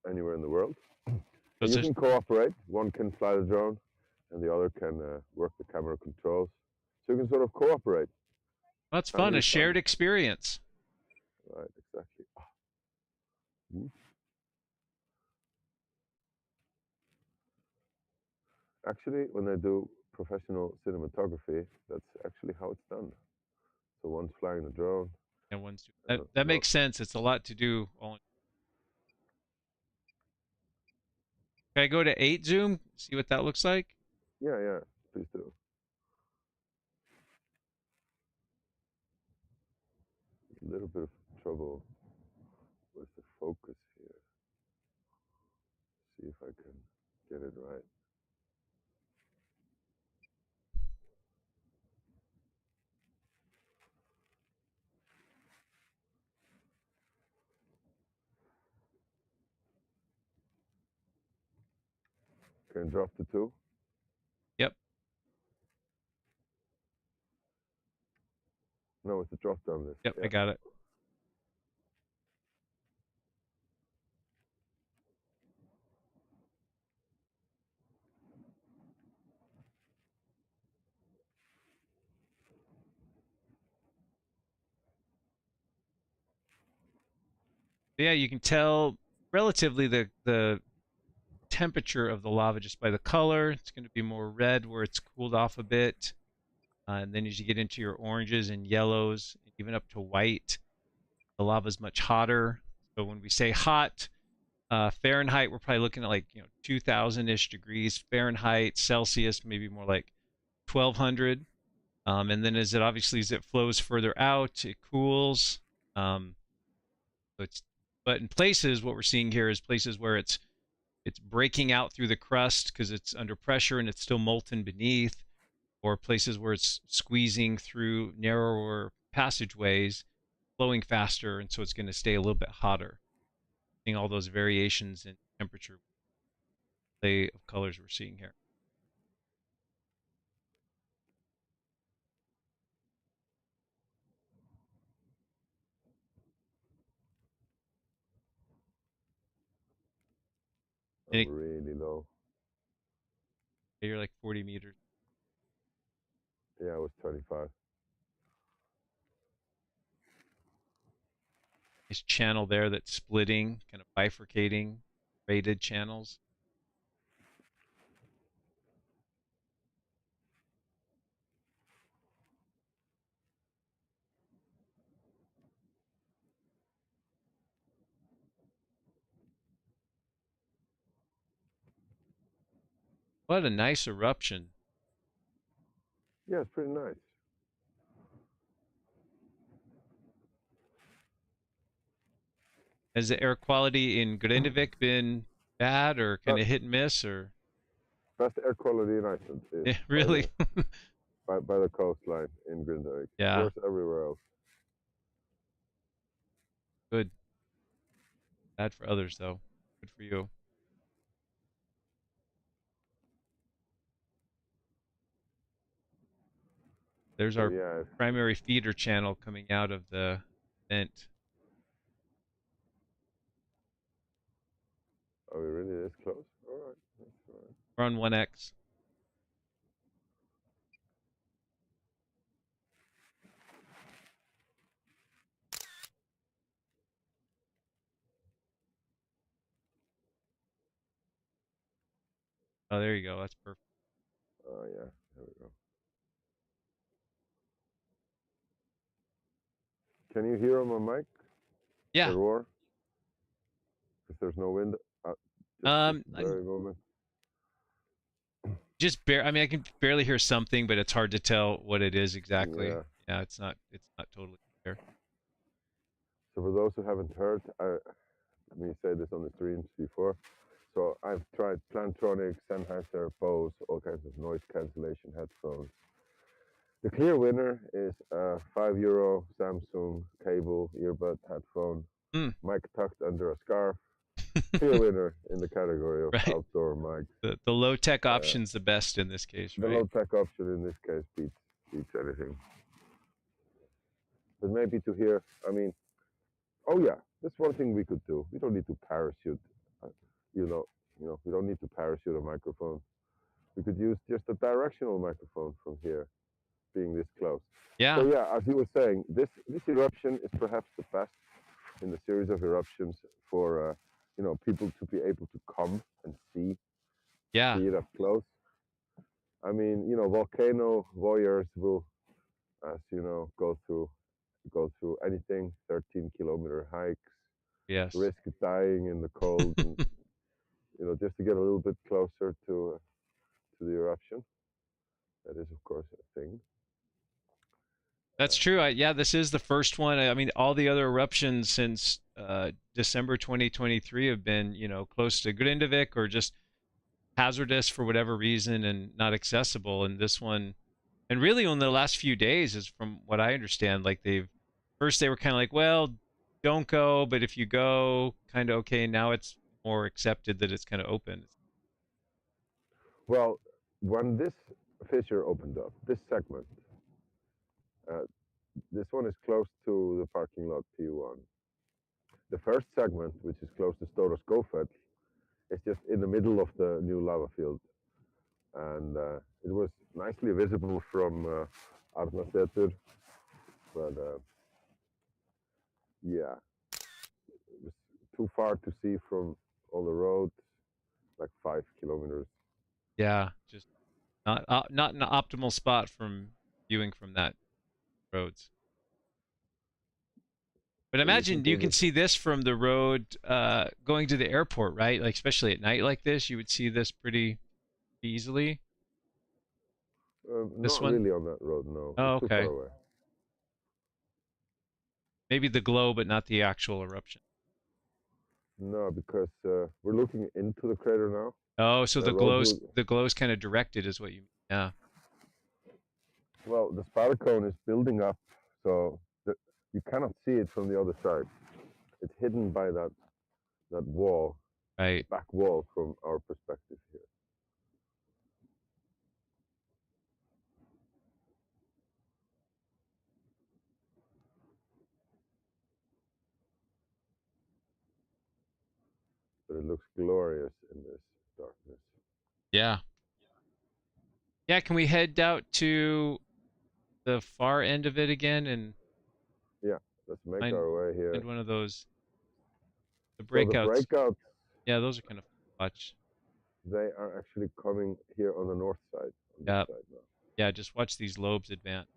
Speaker 2: anywhere in the world. And you can cooperate. One can fly the drone and the other can work the camera controls. So you can sort of cooperate.
Speaker 1: That's fun, a shared experience.
Speaker 2: Right, exactly. Actually, when they do professional cinematography, that's actually how it's done. So one's flying the drone.
Speaker 1: And that makes sense. It's a lot to do. Can I go to 8 zoom? See what that looks like?
Speaker 2: Yeah, please do. A little bit of trouble with the focus here. See if I can get it right. Can I drop to 2?
Speaker 1: Yep.
Speaker 2: No, it's a drop down list.
Speaker 1: Yep,
Speaker 2: Yeah.
Speaker 1: I got it. Yeah, you can tell relatively the temperature of the lava just by the color. It's going to be more red where it's cooled off a bit. And then as you get into your oranges and yellows, even up to white, the lava is much hotter. So when we say hot, Fahrenheit, we're probably looking at like 2,000-ish degrees Fahrenheit. Celsius, maybe more like 1,200. And then as it flows further out, it cools. But in places, what we're seeing here is places where it's breaking out through the crust because it's under pressure and it's still molten beneath, or places where it's squeezing through narrower passageways, flowing faster, and so it's going to stay a little bit hotter. Seeing all those variations in temperature play of colors we're seeing here.
Speaker 2: I'm really low.
Speaker 1: You're like 40 meters.
Speaker 2: Yeah, I was 25.
Speaker 1: Nice channel there that's splitting, kind of bifurcating, braided channels. What a nice eruption.
Speaker 2: Yeah, it's pretty nice.
Speaker 1: Has the air quality in Grindavik been bad or kind of hit and miss, or?
Speaker 2: Best air quality in Iceland is
Speaker 1: Yeah, really?
Speaker 2: by the coastline in Grindavik.
Speaker 1: Yeah.
Speaker 2: Worse everywhere else.
Speaker 1: Good. Bad for others, though. Good for you. There's our primary feeder channel coming out of the vent.
Speaker 2: Are we really this close? All right. That's all right.
Speaker 1: We're on 1x. Oh, there you go. That's perfect.
Speaker 2: Oh, yeah. There we go. Can you hear on my mic?
Speaker 1: Yeah.
Speaker 2: The roar? Because there's no wind. Very moment.
Speaker 1: Just I mean, I can barely hear something, but it's hard to tell what it is exactly. Yeah, it's not totally clear.
Speaker 2: So for those who haven't heard, let me say this on the streams before. So I've tried Plantronics, Sennheiser, Bose, all kinds of noise cancellation headphones. The clear winner is a €5 Samsung cable earbud headphone, mic tucked under a scarf. Clear winner in the category of outdoor mics.
Speaker 1: The low-tech option's the best in this case, right?
Speaker 2: The low-tech option in this case beats anything. But maybe to hear, I mean, oh yeah, that's one thing we could do. We don't need to parachute, we don't need to parachute a microphone. We could use just a directional microphone from here, being this close.
Speaker 1: Yeah.
Speaker 2: So yeah, as you were saying, this eruption is perhaps the best in the series of eruptions for people to be able to come and see it up close. I mean, volcano voyeurs will, as you know, go through anything, 13-kilometer hikes, risk dying in the cold, and, just to get a little bit closer to the eruption. That is, of course, a thing.
Speaker 1: That's true. Yeah, this is the first one. I mean, all the other eruptions since December 2023 have been, close to Grindavik or just hazardous for whatever reason and not accessible. And this one, and really on the last few days, is from what I understand, like they were kind of like, well, don't go, but if you go, kind of okay. Now it's more accepted that it's kind of open.
Speaker 2: Well, when this fissure opened up, this segment, this one is close to the parking lot P1. The first segment, which is close to Stora Skofell, is just in the middle of the new lava field. And it was nicely visible from Arnasetur, but yeah, it was too far to see from all the roads. like 5 kilometers.
Speaker 1: Yeah, just not an optimal spot from viewing from that roads. But
Speaker 2: So you can
Speaker 1: imagine you can
Speaker 2: visit.
Speaker 1: see this from the road going to the airport, right? Like especially at night like this, you would see this pretty easily. This
Speaker 2: Not
Speaker 1: one?
Speaker 2: really on that road, no.
Speaker 1: Oh,
Speaker 2: It's too far
Speaker 1: okay.
Speaker 2: away.
Speaker 1: Maybe the glow, but not the actual eruption.
Speaker 2: No, because we're looking into the crater now.
Speaker 1: Oh, so
Speaker 2: The road will,
Speaker 1: the glow's kind of directed is what you mean. Yeah.
Speaker 2: well, the spatter cone is building up, so you cannot see it from the other side. It's hidden by that wall, the
Speaker 1: Right.
Speaker 2: back wall from our perspective here. But it looks glorious in this darkness.
Speaker 1: Yeah. Yeah, can we head out to the far end of it again and
Speaker 2: Yeah, let's make
Speaker 1: find
Speaker 2: our way here.
Speaker 1: find one of those the
Speaker 2: So the
Speaker 1: breakouts?
Speaker 2: breakouts,
Speaker 1: Yeah, those are kind of fun to watch.
Speaker 2: they are actually coming here on the north side, on this
Speaker 1: Yeah.
Speaker 2: side now.
Speaker 1: Yeah, just watch these lobes advance.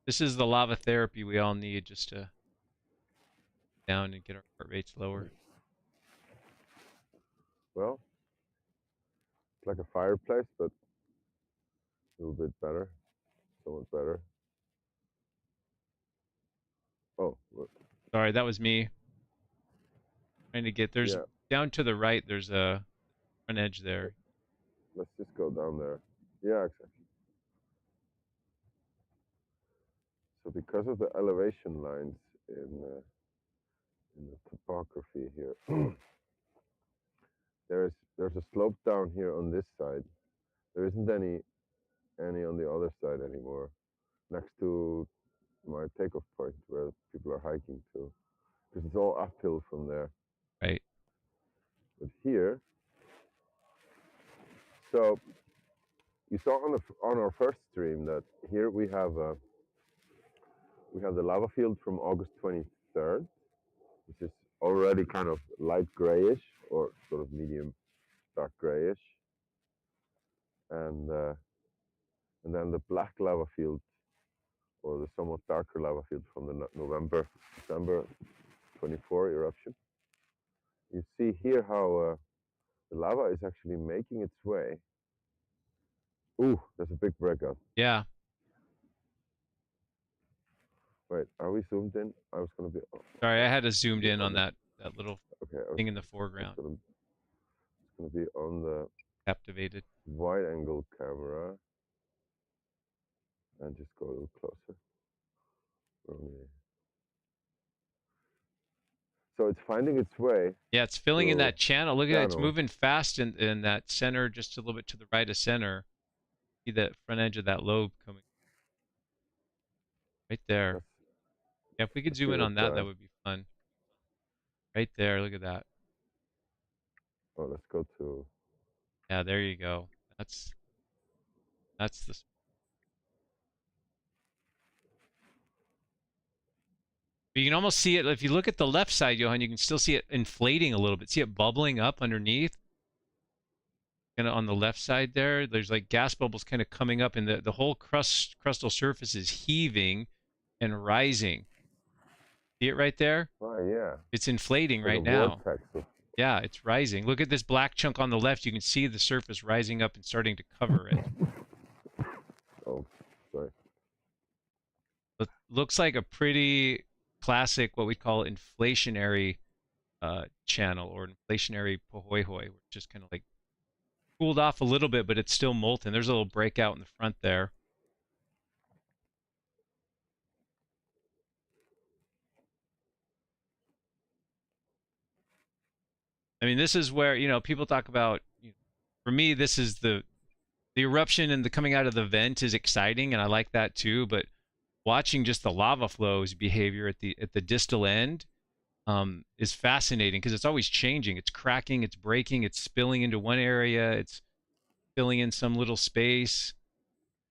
Speaker 1: This is the lava therapy we all need just to down and get our heart rates lower.
Speaker 2: Well, it's like a fireplace, but a little bit better, somewhat better. Oh,
Speaker 1: Sorry, that was me trying to get there's
Speaker 2: yeah,
Speaker 1: down to the right there's a front edge there.
Speaker 2: let's just go down there. Yeah, exactly. So because of the elevation lines in the topography here, there's a slope down here on this side. There isn't any on the other side anymore, next to my takeoff point where people are hiking to, because it's all uphill from there.
Speaker 1: Right.
Speaker 2: But here, so you saw on our first stream that here we have the lava field from August 23rd, which is already kind of light grayish or sort of medium dark grayish, and then the black lava field or the somewhat darker lava field from the December 24 eruption. You see here how the lava is actually making its way. Ooh, there's a big breakout.
Speaker 1: Yeah.
Speaker 2: Wait, are we zoomed in? I was gonna be. Oh,
Speaker 1: Sorry, I had a zoomed in on
Speaker 2: the,
Speaker 1: that little
Speaker 2: okay,
Speaker 1: thing in the
Speaker 2: I
Speaker 1: foreground.
Speaker 2: was gonna be on the
Speaker 1: Captivated.
Speaker 2: wide angle camera and just go a little closer. Okay. So it's finding its way.
Speaker 1: Yeah, it's filling in that channel. Look at it, it's
Speaker 2: Channel.
Speaker 1: moving fast in that center, just a little bit to the right of center. See that front edge of that lobe coming right there. Yeah, if we could zoom in on that, that would be fun. Right there, look at that.
Speaker 2: Oh, let's go to.
Speaker 1: Yeah, there you go. That's the. But you can almost see it if you look at the left side, Johan. You can still see it inflating a little bit. See it bubbling up underneath. Kind of on the left side there, there's like gas bubbles kind of coming up, and the whole crustal surface is heaving and rising. See it right there?
Speaker 2: Oh yeah.
Speaker 1: It's inflating
Speaker 2: like
Speaker 1: right now.
Speaker 2: Vortex.
Speaker 1: Yeah, it's rising. Look at this black chunk on the left. You can see the surface rising up and starting to cover it.
Speaker 2: Oh, sorry.
Speaker 1: It looks like a pretty classic, what we call inflationary channel or inflationary pohoihoi, which just kind of like cooled off a little bit, but it's still molten. There's a little breakout in the front there. I mean, this is where, people talk about, for me, this is the eruption and the coming out of the vent is exciting, and I like that too, but watching just the lava flows behavior at the distal end is fascinating because it's always changing. It's cracking, it's breaking, it's spilling into one area, it's filling in some little space.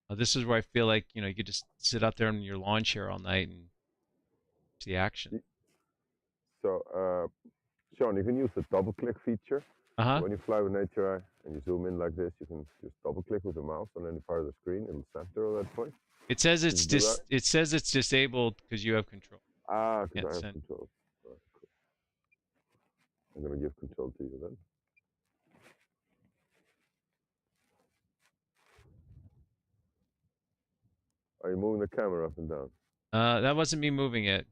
Speaker 1: This is where I feel like, you could just sit out there in your lawn chair all night and see the action.
Speaker 2: So Shawn, you can use the double click feature.
Speaker 1: Uh-huh.
Speaker 2: When you fly with NatureEye and you zoom in like this, you can just double click with the mouse on any part of the screen. It'll center at that point.
Speaker 1: It says
Speaker 2: Can
Speaker 1: it's
Speaker 2: you do that?
Speaker 1: it says it's disabled because you have control.
Speaker 2: Ah, because
Speaker 1: Can't
Speaker 2: I have
Speaker 1: send.
Speaker 2: control. Right, cool. I'm gonna give control to you then. Are you moving the camera up and down?
Speaker 1: That wasn't me moving it.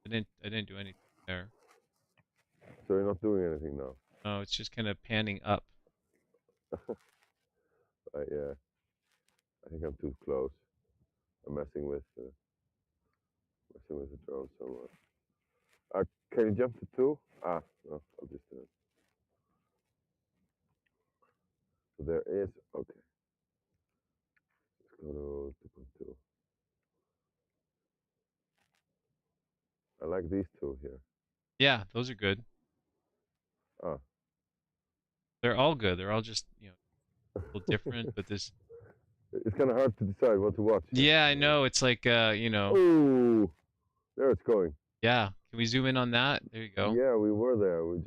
Speaker 1: I didn't do anything there.
Speaker 2: So you're not doing anything now?
Speaker 1: No, it's just kind of panning up.
Speaker 2: Yeah. I think I'm too close. I'm messing with the drone somewhere. Can you jump to 2? Ah, no, I'll just do it. So there is, okay. Let's go to 2.2. I like these two here.
Speaker 1: Yeah, those are good.
Speaker 2: Ah.
Speaker 1: They're all good. They're all just, you know, a little different, but this.
Speaker 2: It's kind of hard to decide what to watch.
Speaker 1: Yeah, I know. It's like, you know.
Speaker 2: Oh, there it's going.
Speaker 1: Yeah. Can we zoom in on that? There you go.
Speaker 2: Yeah, we were there. We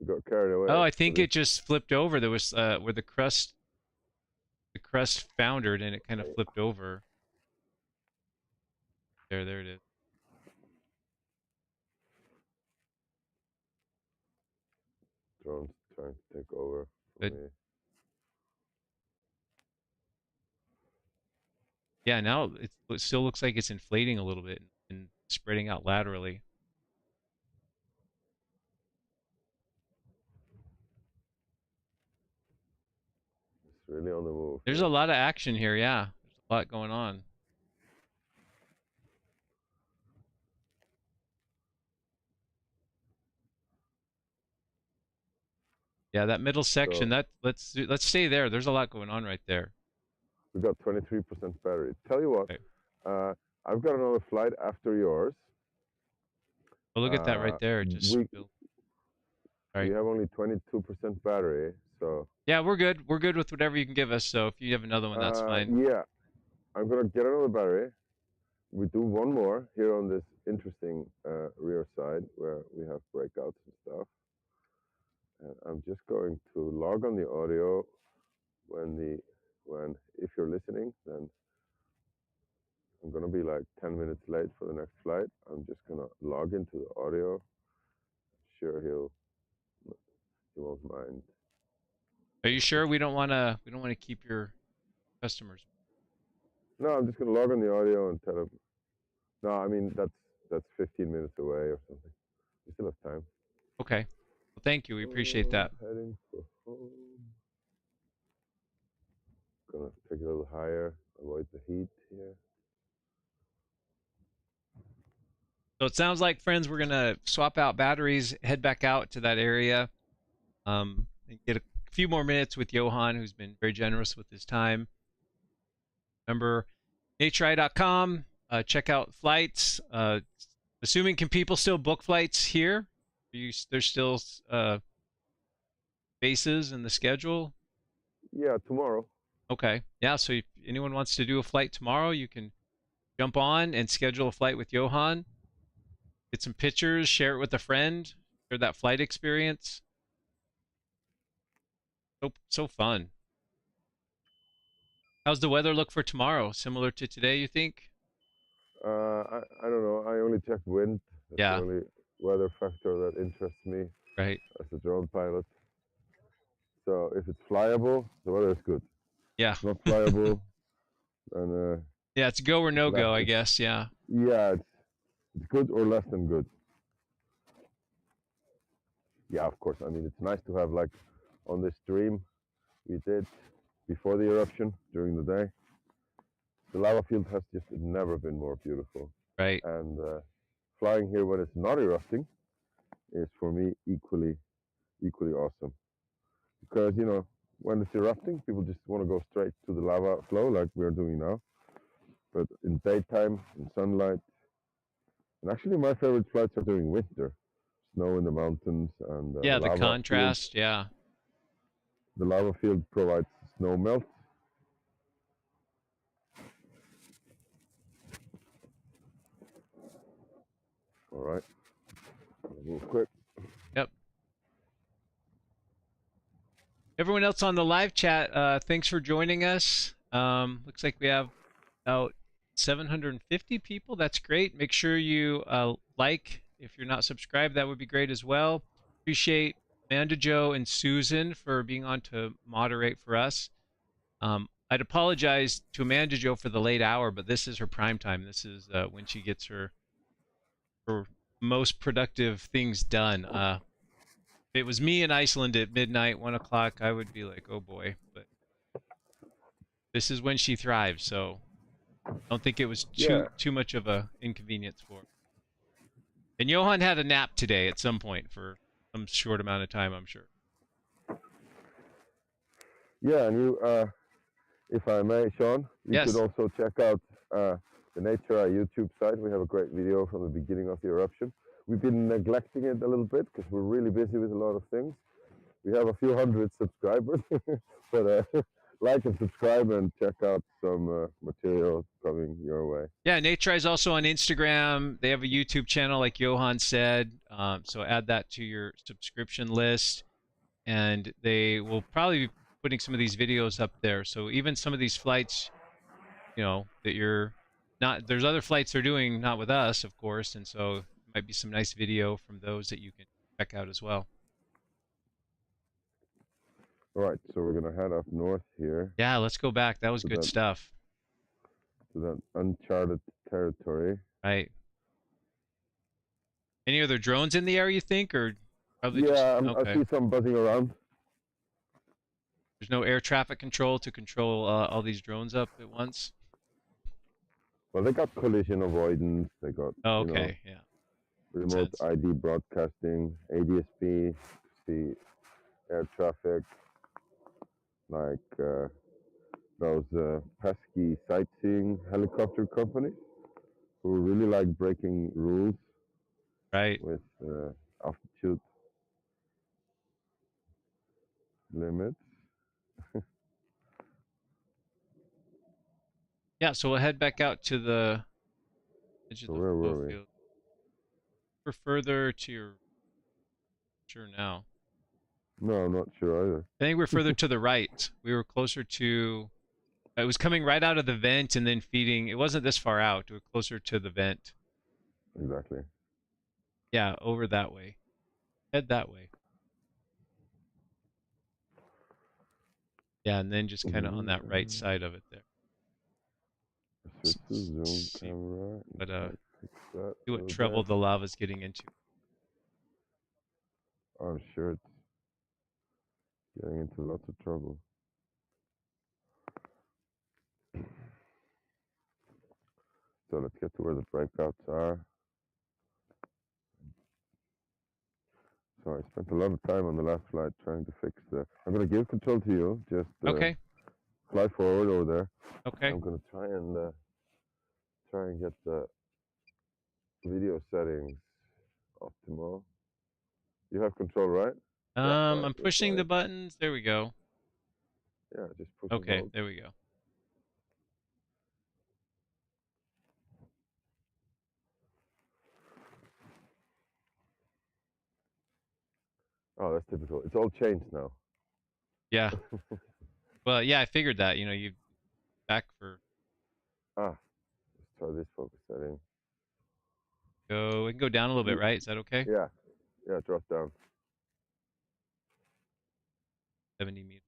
Speaker 2: got carried away.
Speaker 1: Oh, I think it just flipped over. There was where the crust foundered and it kind of flipped over. There it is.
Speaker 2: Drone's trying to take over for
Speaker 1: Good.
Speaker 2: me.
Speaker 1: Yeah, now it still looks like it's inflating a little bit and spreading out laterally.
Speaker 2: It's really on the move.
Speaker 1: There's a lot of action here, yeah. There's a lot going on. Yeah, that middle section,
Speaker 2: So,
Speaker 1: let's stay there. There's a lot going on right there.
Speaker 2: We got 23% battery. Tell you what,
Speaker 1: Okay.
Speaker 2: I've got another flight after yours.
Speaker 1: Oh, look at that right there. Just
Speaker 2: we
Speaker 1: right.
Speaker 2: have only 22% battery, so
Speaker 1: Yeah, we're good. We're good with whatever you can give us. So if you have another one, that's fine.
Speaker 2: yeah, I'm gonna get another battery. We do one more here on this interesting rear side where we have breakouts and stuff. And I'm just going to log on the audio if you're listening, then I'm gonna be like 10 minutes late for the next flight. I'm just gonna log into the audio. Sure, he won't mind.
Speaker 1: Are you sure we don't want to keep your customers?
Speaker 2: No, I'm just gonna log on the audio and tell him. No, I mean that's 15 minutes away or something. We still have time.
Speaker 1: Okay. Well, thank you. We appreciate that.
Speaker 2: Heading for home. Gonna take it a little higher, avoid the heat here.
Speaker 1: So it sounds like, friends, we're gonna swap out batteries, head back out to that area, and get a few more minutes with Johan, who's been very generous with his time. Remember, NatureEye.com. Check out flights. Assuming, can people still book flights here? There's still bases in the schedule?
Speaker 2: Yeah, tomorrow.
Speaker 1: Okay. Yeah, so if anyone wants to do a flight tomorrow, you can jump on and schedule a flight with Johan. Get some pictures, share it with a friend, share that flight experience. So fun. How's the weather look for tomorrow? Similar to today, you think?
Speaker 2: I don't know. I only check wind. That's
Speaker 1: Yeah.
Speaker 2: the only weather factor that interests me
Speaker 1: Right.
Speaker 2: as a drone pilot. So if it's flyable, the weather is good.
Speaker 1: Yeah.
Speaker 2: If it's not flyable, then
Speaker 1: yeah, it's go or no go, I guess. Yeah.
Speaker 2: Yeah, it's good or less than good. Yeah, of course. I mean, it's nice to have, like, on this stream we did before the eruption during the day. The lava field has just never been more beautiful.
Speaker 1: Right.
Speaker 2: And flying here when it's not erupting is for me equally awesome. Because, you know, when it's erupting, people just want to go straight to the lava flow like we're doing now. But in daytime, in sunlight, and actually my favorite flights are during winter. Snow in the mountains and
Speaker 1: yeah, the
Speaker 2: lava
Speaker 1: contrast,
Speaker 2: field.
Speaker 1: yeah.
Speaker 2: The lava field provides snow melt. All right, move quick.
Speaker 1: everyone else on the live chat, thanks for joining us. Looks like we have about 750 people. That's great. Make sure you like. If you're not subscribed, that would be great as well. Appreciate Amanda, Joe, and Susan for being on to moderate for us. I'd apologize to Amanda Joe for the late hour, but this is her prime time. This is when she gets her most productive things done. If it was me in Iceland at midnight, 1 o'clock, I would be like, oh boy. But this is when she thrives, so I don't think it was
Speaker 2: Yeah,
Speaker 1: too much of a inconvenience for her. And Johan had a nap today at some point for some short amount of time, I'm sure.
Speaker 2: yeah, and you, if I may, Shawn, you
Speaker 1: Yes.
Speaker 2: should also check out the NatureEye YouTube site. We have a great video from the beginning of the eruption. We've been neglecting it a little bit because we're really busy with a lot of things. We have a few hundred subscribers, but like and subscribe and check out some material coming your way.
Speaker 1: Yeah, NatureEye is also on Instagram. They have a YouTube channel, like Johan said. So add that to your subscription list. And they will probably be putting some of these videos up there. So even some of these flights, you know, that you're not, there's other flights they're doing, not with us, of course. And so it might be some nice video from those that you can check out as well.
Speaker 2: All right, so we're gonna head up north here.
Speaker 1: Yeah, let's go back. That was good stuff.
Speaker 2: To that uncharted territory.
Speaker 1: Right. Any other drones in the air, you think, or probably
Speaker 2: Yeah,
Speaker 1: just
Speaker 2: I
Speaker 1: okay?
Speaker 2: see some buzzing around.
Speaker 1: There's no air traffic control to control all these drones up at once.
Speaker 2: Well, they got collision avoidance. They got
Speaker 1: Oh, okay, yeah.
Speaker 2: remote ID broadcasting, ADSB, see air traffic, like those pesky sightseeing helicopter companies who really like breaking rules.
Speaker 1: Right.
Speaker 2: With altitude limits.
Speaker 1: Yeah, so we'll head back out to the edge of the
Speaker 2: where
Speaker 1: flow
Speaker 2: were we?
Speaker 1: field. We're further to your sure now.
Speaker 2: No, I'm not sure either.
Speaker 1: I think we're further to the right. We were closer to it was coming right out of the vent and then feeding. It wasn't this far out. We were closer to the vent.
Speaker 2: Exactly.
Speaker 1: Yeah, over that way. Head that way. Yeah, and then just kind of on that right side of it there.
Speaker 2: Switch to zoom camera.
Speaker 1: But see what
Speaker 2: bit.
Speaker 1: trouble the lava's getting into.
Speaker 2: I'm sure it's getting into lots of trouble. So let's get to where the breakouts are. So I spent a lot of time on the last flight trying to fix the. I'm going to give control to you. Just
Speaker 1: Okay.
Speaker 2: fly forward over there.
Speaker 1: Okay.
Speaker 2: I'm going to try and get the video settings optimal. You have control, right?
Speaker 1: I'm pushing the buttons. There we go.
Speaker 2: Yeah, just push.
Speaker 1: Okay, there we go.
Speaker 2: Oh, that's typical. It's all changed now.
Speaker 1: Yeah. Well, yeah, I figured that. You know, you back for.
Speaker 2: Let's try this focus setting.
Speaker 1: Go. We can go down a little bit, right? Is that okay?
Speaker 2: Yeah. Yeah, drop down.
Speaker 1: 70 meters.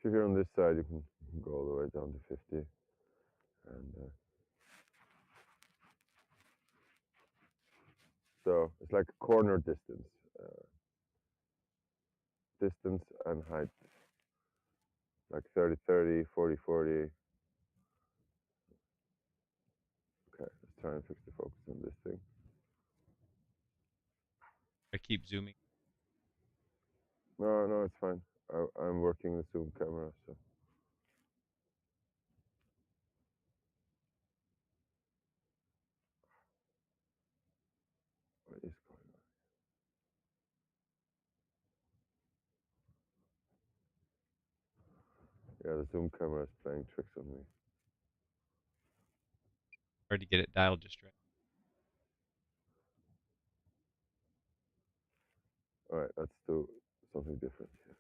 Speaker 2: If you're on this side, you can go all the way down to 50. And so it's like corner distance. Distance and height. Like 30-30, 40-40. Okay, let's try and fix the focus on this thing.
Speaker 1: I keep zooming.
Speaker 2: No, it's fine. I'm working the zoom camera, so. What is going on? Yeah, the zoom camera is playing tricks on me.
Speaker 1: Hard to get it dialed just right.
Speaker 2: All right, let's do something different here.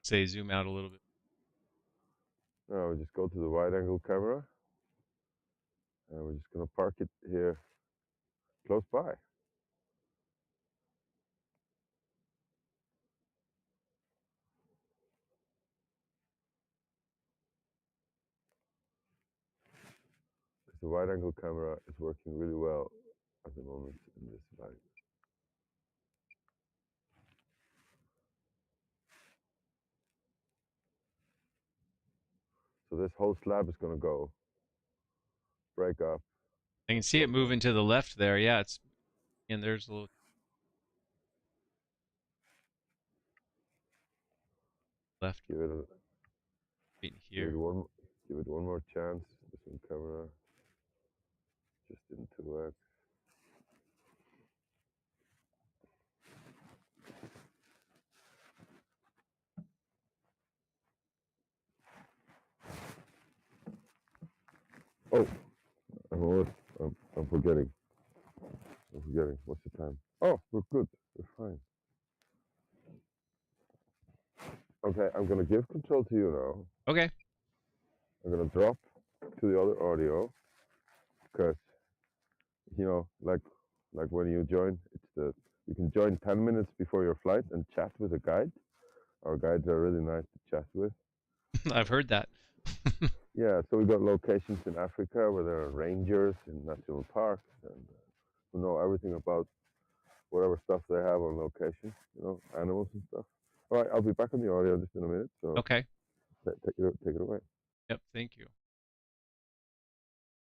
Speaker 1: Say zoom out a little bit.
Speaker 2: Now we just go to the wide-angle camera, and we're just going to park it here close by. The wide-angle camera is working really well at the moment in this valley. So this whole slab is going to go, break up.
Speaker 1: I can see it moving to the left there. Yeah, it's, and there's a little left
Speaker 2: Give it,
Speaker 1: right here.
Speaker 2: give it one more chance. This one camera just didn't work. Oh, I'm forgetting. What's the time? Oh, we're good. We're fine. Okay, I'm gonna give control to you now.
Speaker 1: Okay.
Speaker 2: I'm gonna drop to the other audio because like when you join, you can join 10 minutes before your flight and chat with a guide. Our guides are really nice to chat with.
Speaker 1: I've heard that.
Speaker 2: Yeah, so we got locations in Africa where there are rangers in national parks and who know everything about whatever stuff they have on location, animals and stuff. All right, I'll be back on the audio just in a minute. So
Speaker 1: Okay.
Speaker 2: take it away.
Speaker 1: Yep. Thank you.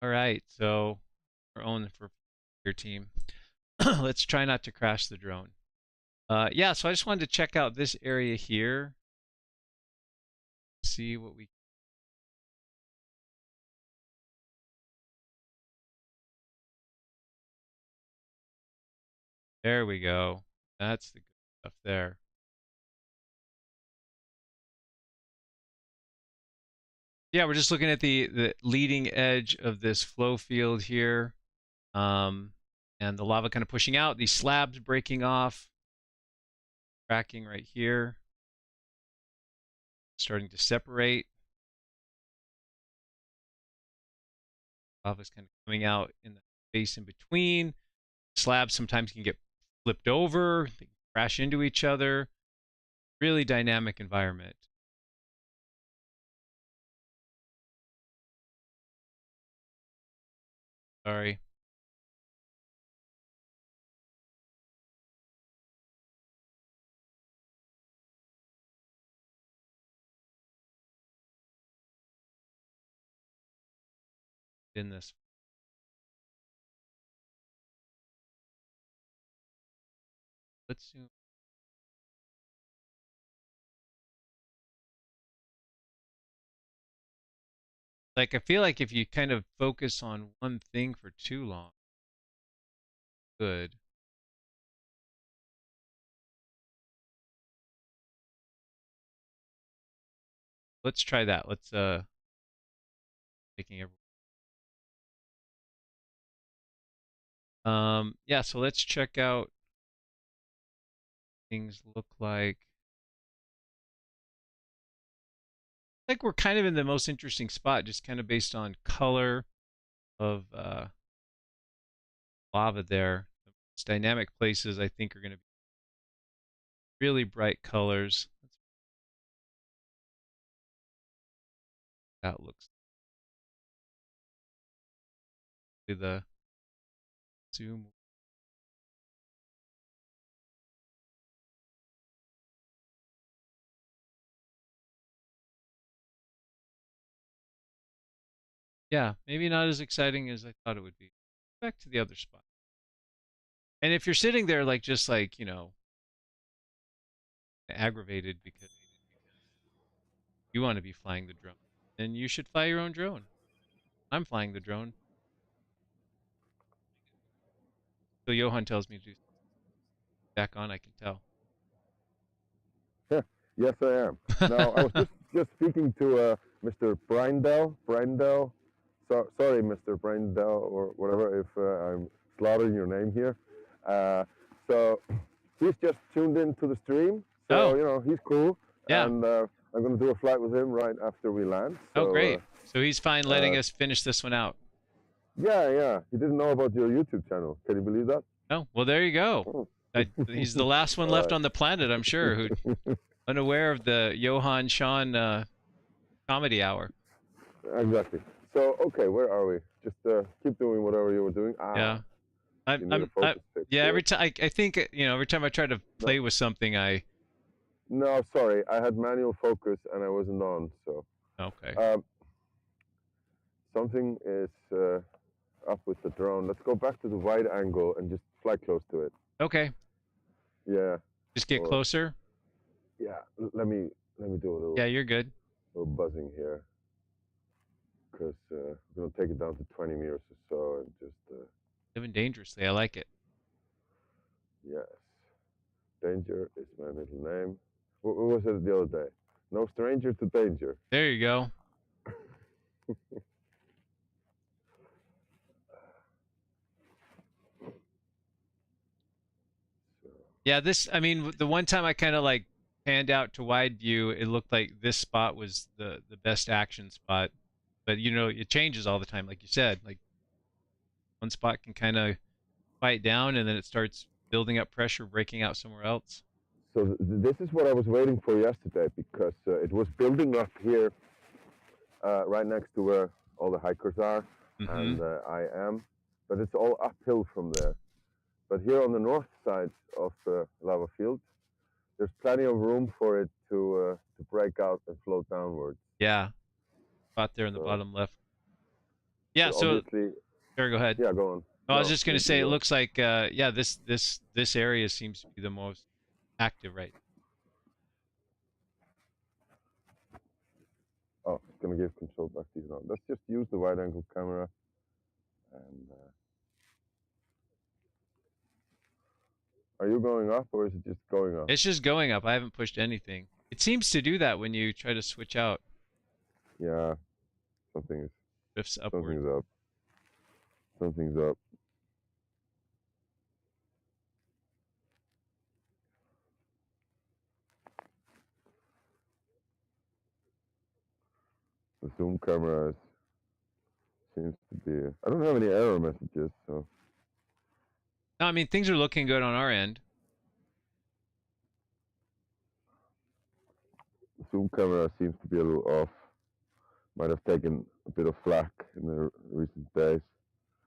Speaker 1: All right. So we're on for your team. Let's try not to crash the drone. Yeah. So I just wanted to check out this area here. See what we. There we go. That's the good stuff there. Yeah, we're just looking at the leading edge of this flow field here. And the lava kind of pushing out, these slabs breaking off, cracking right here, starting to separate. Lava's kind of coming out in the space in between. Slabs sometimes can get flipped over, they can crash into each other. Really dynamic environment. Sorry. In this. Let's zoom. Like, I feel like if you kind of focus on one thing for too long, good. Let's try that. Let's taking every yeah, so let's check out things look like. Like we're kind of in the most interesting spot, just kind of based on color of lava there. The most dynamic places I think are going to be really bright colors. That looks the zoom. Yeah, maybe not as exciting as I thought it would be. Back to the other spot. And if you're sitting there like just like, aggravated because you want to be flying the drone, then you should fly your own drone. I'm flying the drone. So Johan tells me to back on, I can tell.
Speaker 2: Yeah, yes, I am. Now, I was just speaking to Mr. Brindell. Sorry, Mr. Brindell, or whatever, if I'm slaughtering your name here. So he's just tuned into the stream,
Speaker 1: Oh,
Speaker 2: so you know he's cool,
Speaker 1: yeah.
Speaker 2: and I'm gonna do a flight with him right after we land.
Speaker 1: Oh,
Speaker 2: So
Speaker 1: great. So he's fine letting us finish this one out.
Speaker 2: yeah, he didn't know about your YouTube channel. Can you believe that?
Speaker 1: Oh, well, there you go.
Speaker 2: Oh.
Speaker 1: He's the last one
Speaker 2: All
Speaker 1: left
Speaker 2: right.
Speaker 1: on the planet, I'm sure, who's unaware of the Johan Shawn comedy hour.
Speaker 2: Exactly. So okay, where are we? Just keep doing whatever you were doing.
Speaker 1: Yeah.
Speaker 2: You need a focus fix.
Speaker 1: Yeah,
Speaker 2: here.
Speaker 1: every time I think, every time I try to play with something,
Speaker 2: No, sorry, I had manual focus and I wasn't on. So
Speaker 1: okay.
Speaker 2: something is up with the drone. Let's go back to the wide angle and just fly close to it.
Speaker 1: Okay.
Speaker 2: Yeah.
Speaker 1: Just get closer.
Speaker 2: Yeah. Let me do a little.
Speaker 1: Yeah, you're good.
Speaker 2: Little buzzing here, because we're gonna take it down to 20 meters or so and just.
Speaker 1: Living dangerously. I like it.
Speaker 2: Yes. Danger is my middle name. What was it the other day? No stranger to danger.
Speaker 1: There you go. Yeah, I mean, the one time I kind of like panned out to wide view, it looked like this spot was the best action spot. But, it changes all the time, like you said. Like, one spot can kind of quiet down, and then it starts building up pressure, breaking out somewhere else.
Speaker 2: So this is what I was waiting for yesterday, because it was building up here right next to where all the hikers are, and I am. But it's all uphill from there. But here on the north side of the lava field, there's plenty of room for it to break out and float downwards.
Speaker 1: Yeah, spot there in the bottom left. Yeah, so
Speaker 2: obviously,
Speaker 1: go ahead.
Speaker 2: Yeah, go on.
Speaker 1: Oh, I was just going to say, it looks like, yeah, this area seems to be the most active right now.
Speaker 2: Oh, it's going to give control back to you now. Let's just use the wide angle camera. And are you going up, or is it just going up?
Speaker 1: It's just going up. I haven't pushed anything. It seems to do that when you try to switch out.
Speaker 2: Yeah, something
Speaker 1: drifts upward.
Speaker 2: Something's up. Something's up. The zoom camera seems to be. I don't have any error messages, so.
Speaker 1: No, I mean, things are looking good on our end.
Speaker 2: The zoom camera seems to be a little off. Might have taken a bit of flack in the recent days.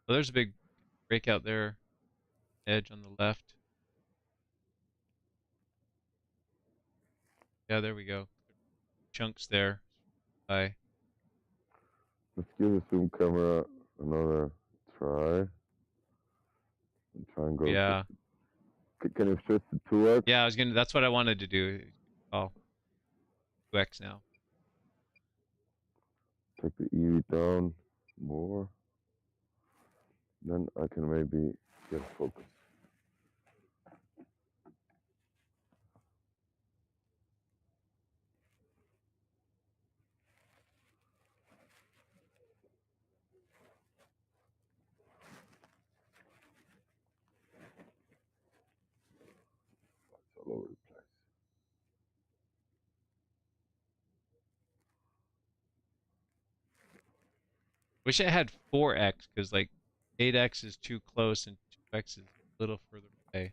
Speaker 1: Well, there's a big breakout there. Edge on the left. Yeah, there we go. Chunks there. Bye.
Speaker 2: Let's give the zoom camera another try. And try and go.
Speaker 1: Yeah.
Speaker 2: Can you switch to 2x?
Speaker 1: Yeah, that's what I wanted to do. Oh. 2x now.
Speaker 2: Take the EV down more. Then I can maybe get focus. It's all over the place.
Speaker 1: Wish I had 4x, because like 8x is too close and 2x is a little further away.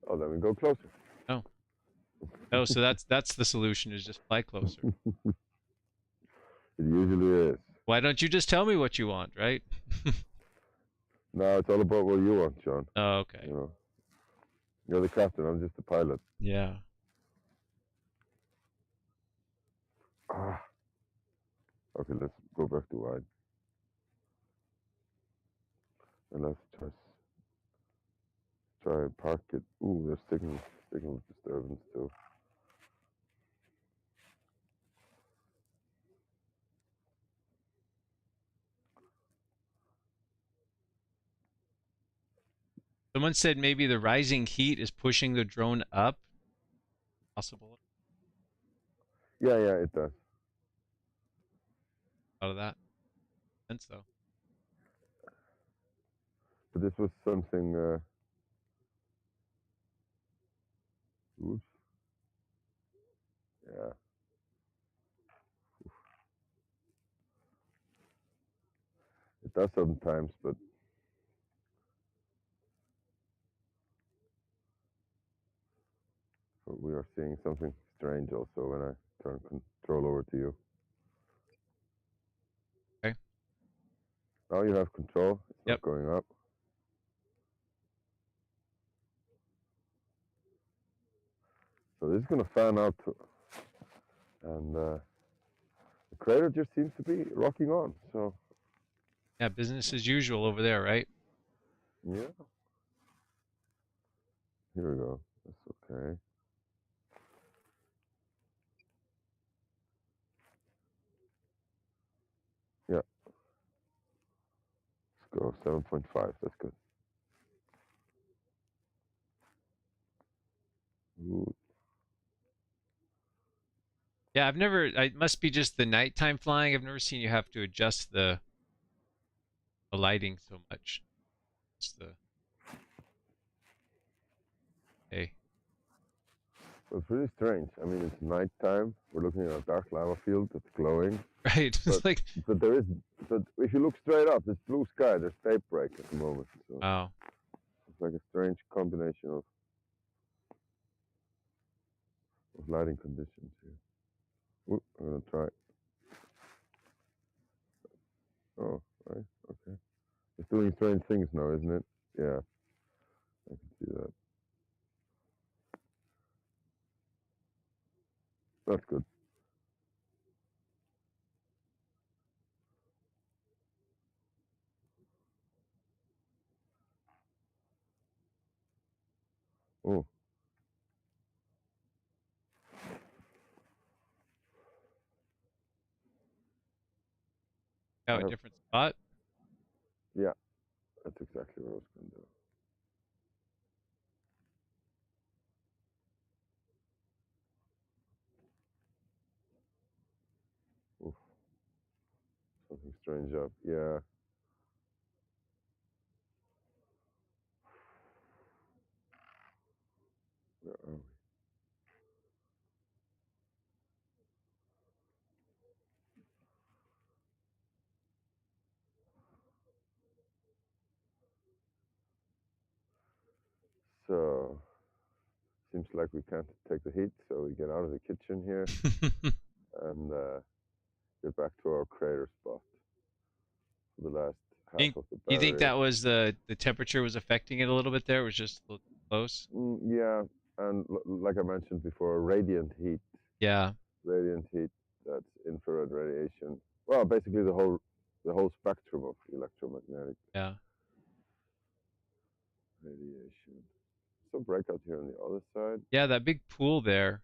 Speaker 2: Oh, let me go closer.
Speaker 1: Oh. Oh, so that's the solution, is just fly closer.
Speaker 2: It usually is.
Speaker 1: Why don't you just tell me what you want, right?
Speaker 2: No, it's all about what you want, Shawn.
Speaker 1: Oh, okay.
Speaker 2: You know, you're the captain. I'm just the pilot.
Speaker 1: Yeah.
Speaker 2: Okay, let's go back to wide. And let's try and park it. Ooh, there's signal disturbance too.
Speaker 1: Someone said maybe the rising heat is pushing the drone up. Possible.
Speaker 2: Yeah, it does.
Speaker 1: Out of that. Sense though.
Speaker 2: But this was something. Oops. Yeah. It does sometimes, but we are seeing something strange also when I turn control over to you.
Speaker 1: Okay.
Speaker 2: Now you have control. It's
Speaker 1: Yep.
Speaker 2: not going up. So this is going to fan out, and the crater just seems to be rocking on. So
Speaker 1: Yeah, business as usual over there, right?
Speaker 2: yeah. Here we go. That's okay. Yeah. Let's go 7.5. That's good. Ooh.
Speaker 1: Yeah, I've never. It must be just the nighttime flying. I've never seen you have to adjust the lighting so much. It's the okay.
Speaker 2: So it's really strange. I mean, it's nighttime. We're looking at a dark lava field that's glowing.
Speaker 1: Right. It's like
Speaker 2: But there is. But if you look straight up, it's blue sky. There's daybreak at the moment. So
Speaker 1: wow.
Speaker 2: it's like a strange combination of lighting conditions here. Ooh, I'm gonna try. Oh, right. Okay. It's doing strange things now, isn't it? Yeah, I can see that. That's good. Oh,
Speaker 1: Got a different spot.
Speaker 2: yeah, that's exactly what I was going to do. Oof, something strange up. Yeah. Where are we? So, seems like we can't take the heat, so we get out of the kitchen here and get back to our crater spot for the last half
Speaker 1: think,
Speaker 2: of the
Speaker 1: you think
Speaker 2: battery.
Speaker 1: that was the temperature was affecting it a little bit there? It was just a little close.
Speaker 2: Yeah, and like I mentioned before, radiant heat.
Speaker 1: Yeah.
Speaker 2: Radiant heat, that's infrared radiation. Well, basically the whole spectrum of electromagnetic
Speaker 1: Yeah.
Speaker 2: radiation. Some breakout here on the other side.
Speaker 1: Yeah, that big pool there.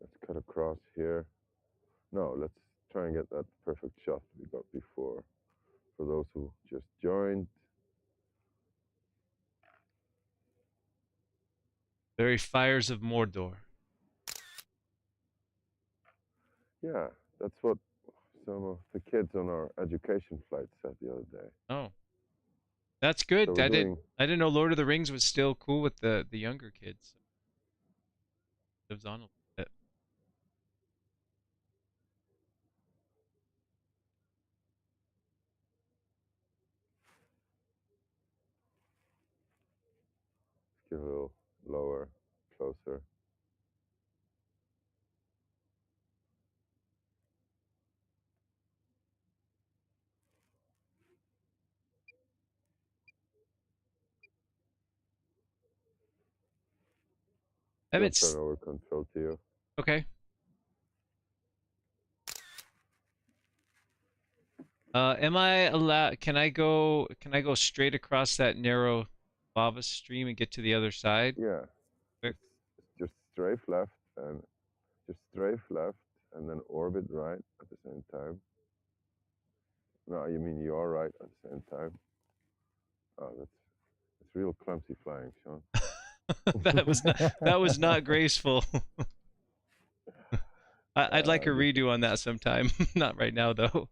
Speaker 2: Let's cut across here. No, let's try and get that perfect shot we got before. For those who just joined,
Speaker 1: Very fires of Mordor.
Speaker 2: yeah, that's what some of the kids on our education flight said the other day.
Speaker 1: Oh, that's
Speaker 2: So
Speaker 1: good.
Speaker 2: we're doing,
Speaker 1: I didn't know Lord of the Rings was still cool with the younger kids. Lives on a little bit.
Speaker 2: let's get a little lower, closer.
Speaker 1: And
Speaker 2: I'll turn
Speaker 1: it's
Speaker 2: over control to you.
Speaker 1: okay. Am I allowed? Can I go straight across that narrow lava stream and get to the other side?
Speaker 2: Yeah,
Speaker 1: Quick.
Speaker 2: just strafe left and just strafe left and then orbit right at the same time. No, you mean you're right at the same time. Oh, that's real clumsy flying, Shawn.
Speaker 1: That was not graceful. I'd like a
Speaker 2: This,
Speaker 1: redo on that sometime. Not right now though.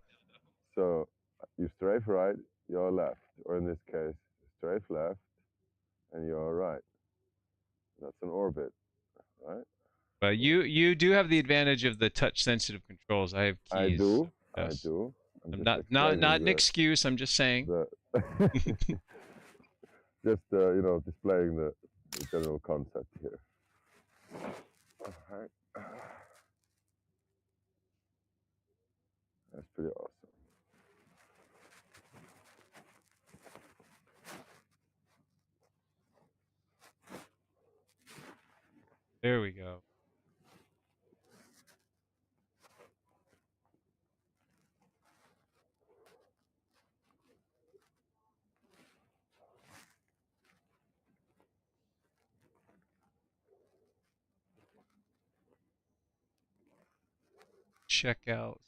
Speaker 2: so you strafe right, you're left, or in this case, strafe left, and you're right. That's an orbit, right?
Speaker 1: But you do have the advantage of the touch sensitive controls. I have
Speaker 2: I
Speaker 1: keys. So
Speaker 2: do, I
Speaker 1: yes.
Speaker 2: do. I'm
Speaker 1: I'm
Speaker 2: just
Speaker 1: not
Speaker 2: explaining
Speaker 1: an excuse. I'm just saying.
Speaker 2: the just you know, displaying the general concept here. All right. That's pretty awesome.
Speaker 1: There we go. Check out.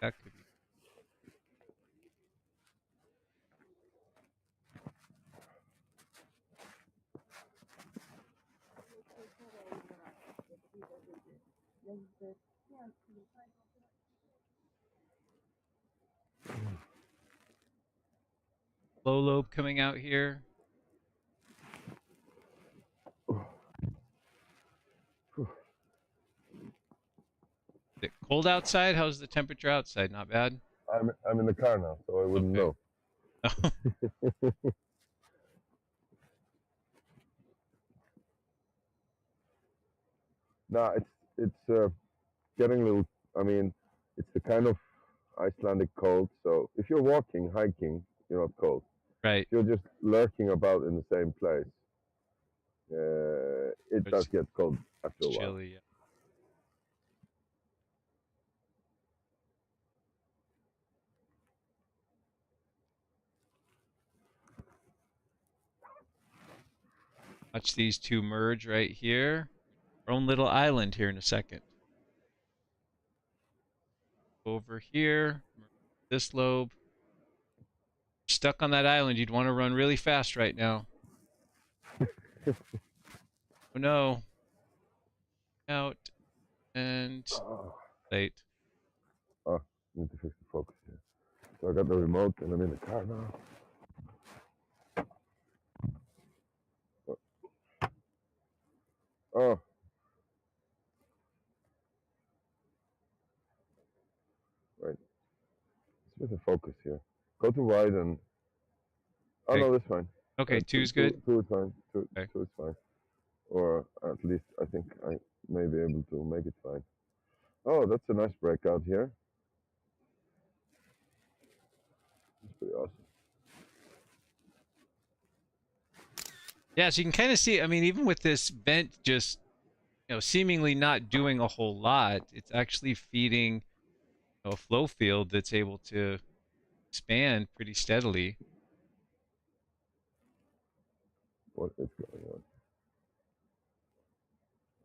Speaker 1: That could be. Low lobe coming out here. Is it cold outside? How's the temperature outside? Not bad.
Speaker 2: I'm in the car now, so I wouldn't
Speaker 1: Okay.
Speaker 2: know. No, it's getting a little. I mean, it's the kind of Icelandic cold. So if you're walking, hiking, you're not cold.
Speaker 1: Right.
Speaker 2: If you're just lurking about in the same place, it does get cold after a
Speaker 1: It's
Speaker 2: while.
Speaker 1: chilly. Yeah. Watch these two merge right here. Our own little island here in a second. Over here, this lobe. Stuck on that island. You'd want to run really fast right now. Oh no. Out and late.
Speaker 2: Oh, need to fix the focus here. So I got the remote and I'm in the car now. Oh. Right. It's with the focus here. Go to wide and. Oh
Speaker 1: Okay.
Speaker 2: no, that's fine.
Speaker 1: Okay, two's good.
Speaker 2: Two is fine.
Speaker 1: Okay.
Speaker 2: Two is fine. Or at least I think I may be able to make it fine. Oh, that's a nice breakout here. That's pretty awesome.
Speaker 1: Yeah, so you can kind of see, I mean, even with this vent just, seemingly not doing a whole lot, it's actually feeding a flow field that's able to expand pretty steadily.
Speaker 2: What is going on?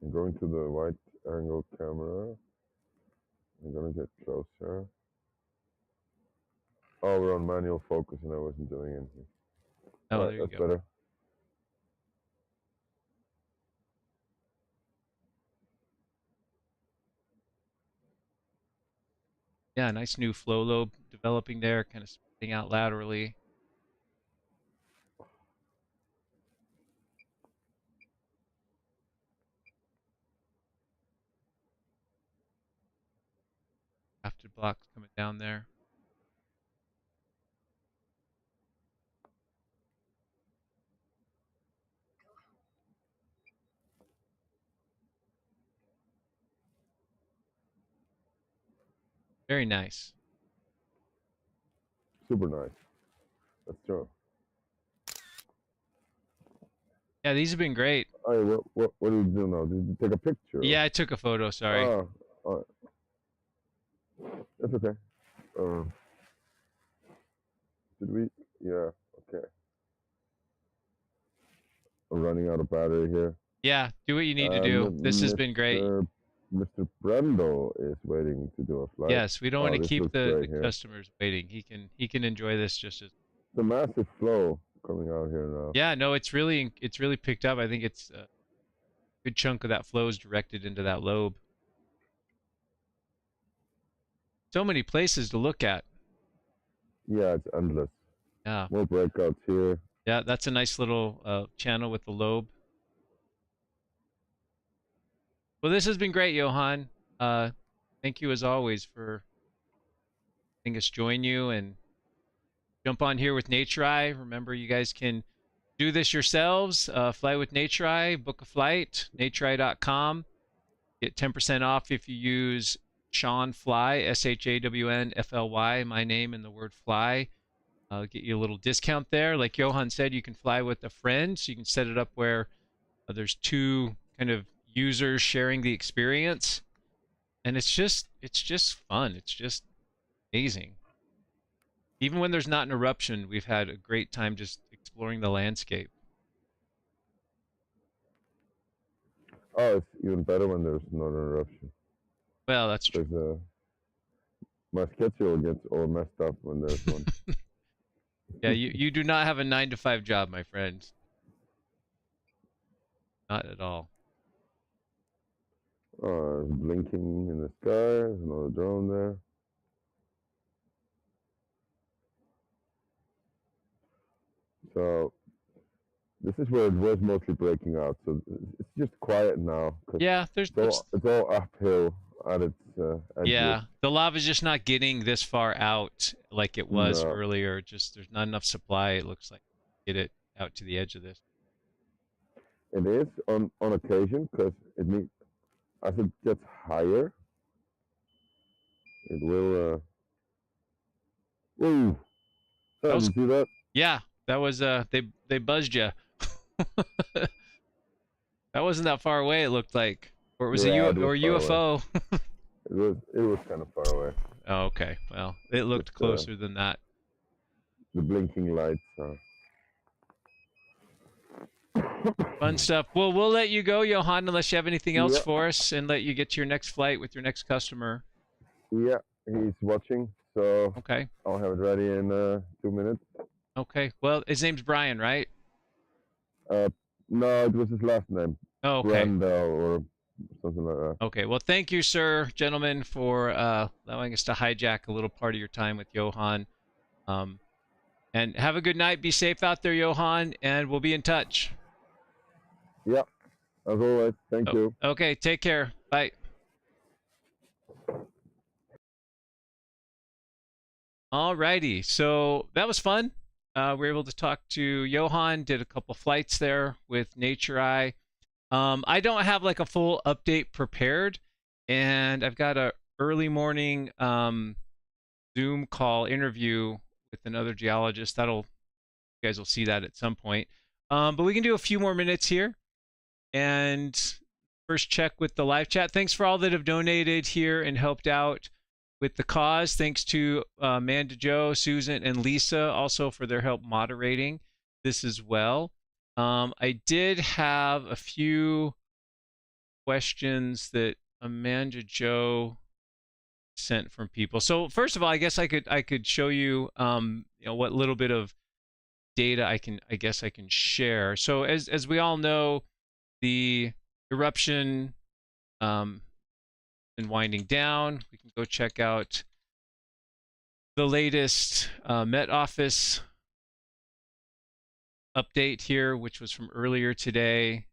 Speaker 2: I'm going to the wide angle camera. I'm gonna get closer. Oh, we're on manual focus and I wasn't doing anything.
Speaker 1: Oh,
Speaker 2: All right,
Speaker 1: there you
Speaker 2: that's
Speaker 1: go.
Speaker 2: better.
Speaker 1: Yeah, nice new flow lobe developing there, kind of spreading out laterally. After blocks coming down there. Very nice.
Speaker 2: Super nice. That's true.
Speaker 1: Yeah, these have been great.
Speaker 2: All right, what do you do now? Did you take a picture?
Speaker 1: Yeah, I took a photo, sorry.
Speaker 2: Oh, all right. That's okay. Did we? Yeah, okay. I'm running out of battery here.
Speaker 1: Yeah, do what you need to do. This has been great.
Speaker 2: Mr. Brendo is waiting to do a flight.
Speaker 1: Yes, we don't want to keep the
Speaker 2: here.
Speaker 1: customers waiting. He can enjoy this just as.
Speaker 2: The massive flow coming out here now.
Speaker 1: Yeah, no, it's really picked up. I think it's good chunk of that flow is directed into that lobe. So many places to look at.
Speaker 2: Yeah, it's endless.
Speaker 1: Yeah.
Speaker 2: More breakouts here.
Speaker 1: Yeah, that's a nice little channel with the lobe. Well, this has been great, Johan. Thank you as always for letting us join you and jump on here with NatureEye. Remember, you guys can do this yourselves. Fly with NatureEye, book a flight, natureye.com. Get 10% off if you use Shawn Fly, SHAWNFLY, my name and the word fly. I'll get you a little discount there. Like Johan said, you can fly with a friend, so you can set it up where there's two kind of users sharing the experience, and it's just fun. It's just amazing. Even when there's not an eruption, we've had a great time just exploring the landscape.
Speaker 2: Oh, it's even better when there's not an eruption.
Speaker 1: Well, that's true.
Speaker 2: My schedule gets all messed up when there's one.
Speaker 1: Yeah, you do not have a 9-to-5 job, my friend. Not at all.
Speaker 2: Oh, it's blinking in the sky. There's another drone there. So this is where it was mostly breaking out. So it's just quiet now.
Speaker 1: Yeah,
Speaker 2: it's all uphill at its edges.
Speaker 1: Yeah, the lava's just not getting this far out like it was earlier. Just there's not enough supply, it looks like, to get it out to the edge of this.
Speaker 2: It is on occasion, because it means as it gets higher, it will. Ooh! Did you see that?
Speaker 1: Yeah, that was they buzzed you. That wasn't that far away. It looked like, or was it UFO?
Speaker 2: It was kind of far away.
Speaker 1: Oh, okay. Well, it looked closer than that.
Speaker 2: The blinking lights.
Speaker 1: Fun stuff. Well, we'll let you go, Johan, unless you have anything else for us, and let you get to your next flight with your next customer.
Speaker 2: Yeah, he's watching, so
Speaker 1: okay.
Speaker 2: I'll have it ready in 2 minutes.
Speaker 1: Okay. Well, his name's Brian, right?
Speaker 2: No, it was his last name.
Speaker 1: Oh, okay.
Speaker 2: Brando or something like that.
Speaker 1: Okay. Well, thank you, sir, gentlemen, for allowing us to hijack a little part of your time with Johan. And have a good night. Be safe out there, Johan, and we'll be in touch.
Speaker 2: Yeah, as always. Thank you.
Speaker 1: Okay, take care. Bye. Alrighty, so that was fun. We were able to talk to Johan, did a couple flights there with NatureEye. I don't have like a full update prepared, and I've got a early morning Zoom call interview with another geologist. You guys will see that at some point. But we can do a few more minutes here. And first check with the live chat. Thanks for all that have donated here and helped out with the cause. Thanks to Amanda, Joe, Susan, and Lisa also for their help moderating this as well. I did have a few questions that Amanda, Joe sent from people. So first of all, I guess I could show you, what little bit of data I can share. So as we all know, the eruption been winding down. We can go check out the latest Met Office update here, which was from earlier today.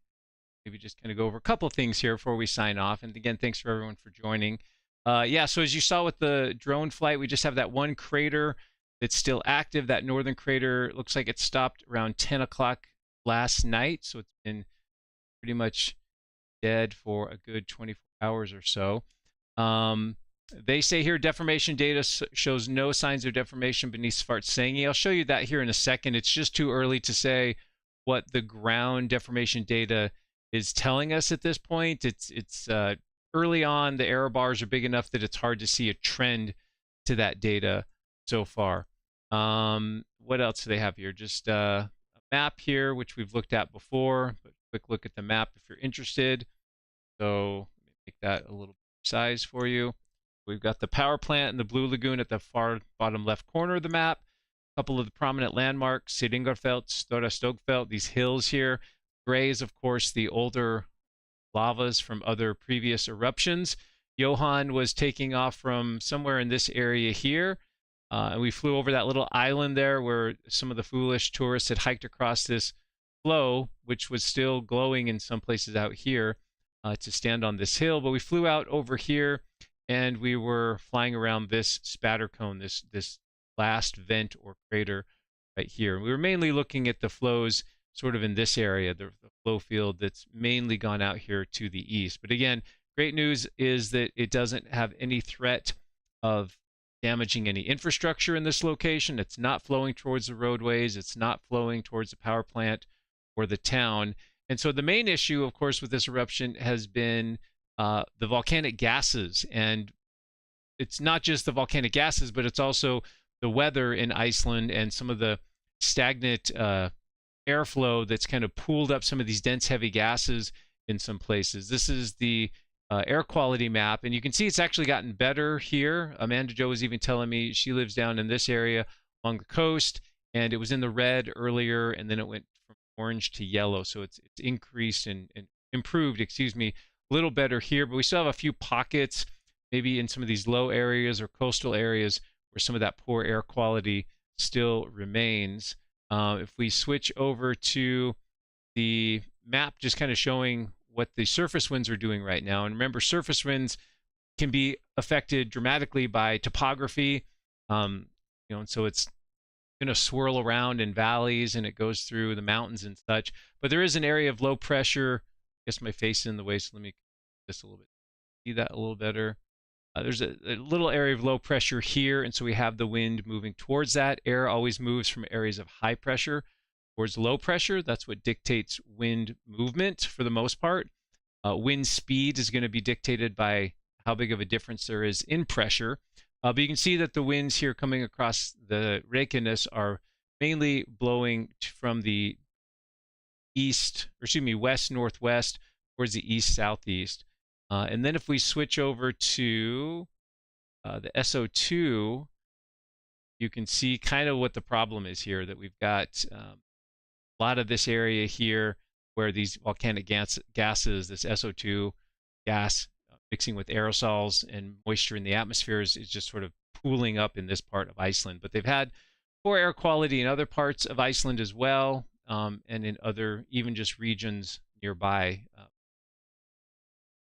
Speaker 1: Maybe just kind of go over a couple of things here before we sign off. And again, thanks for everyone for joining. Yeah, so as you saw with the drone flight, we just have that one crater that's still active. That northern crater looks like it stopped around 10 o'clock last night. So it's been pretty much dead for a good 24 hours or so. They say here deformation data shows no signs of deformation beneath Svartsengi. I'll show you that here in a second. It's just too early to say what the ground deformation data is telling us at this point. It's early on. The error bars are big enough that it's hard to see a trend to that data so far. What else do they have here? Just a map here, which we've looked at before, but quick look at the map if you're interested. So let me make that a little size for you. We've got the power plant and the Blue Lagoon at the far bottom left corner of the map. A couple of the prominent landmarks, Sidingarfelt, Stora Stogfelt, these hills here. Gray is, of course, the older lavas from other previous eruptions. Johan was taking off from somewhere in this area here, and we flew over that little island there where some of the foolish tourists had hiked across this flow, which was still glowing in some places out here, to stand on this hill. But we flew out over here, and we were flying around this spatter cone, this last vent or crater right here. We were mainly looking at the flows sort of in this area, the flow field that's mainly gone out here to the east. But again, great news is that it doesn't have any threat of damaging any infrastructure in this location. It's not flowing towards the roadways. It's not flowing towards the power plant or the town. And so the main issue, of course, with this eruption has been the volcanic gases. And it's not just the volcanic gases, but it's also the weather in Iceland and some of the stagnant airflow that's kind of pooled up some of these dense, heavy gases in some places. This is the air quality map, and you can see it's actually gotten better here. Amanda Jo was even telling me she lives down in this area along the coast, and it was in the red earlier, and then it went from orange to yellow. So it's increased and improved, excuse me, a little better here, but we still have a few pockets, maybe in some of these low areas or coastal areas where some of that poor air quality still remains. If we switch over to the map, just kind of showing what the surface winds are doing right now. And remember, surface winds can be affected dramatically by topography. And so it's going to swirl around in valleys and it goes through the mountains and such. But there is an area of low pressure. I guess my face is in the way, so let me this a little bit. See that a little better. There's a little area of low pressure here, and so we have the wind moving towards that. Air always moves from areas of high pressure towards low pressure. That's what dictates wind movement for the most part. Wind speed is going to be dictated by how big of a difference there is in pressure. But you can see that the winds here coming across the Reykjanes are mainly blowing from the west-northwest towards the east-southeast. And then if we switch over to the SO2, you can see kind of what the problem is here, that we've got a lot of this area here where these volcanic gases, this SO2 gas mixing with aerosols and moisture in the atmosphere is just sort of pooling up in this part of Iceland. But they've had poor air quality in other parts of Iceland as well, and in other, even just regions nearby.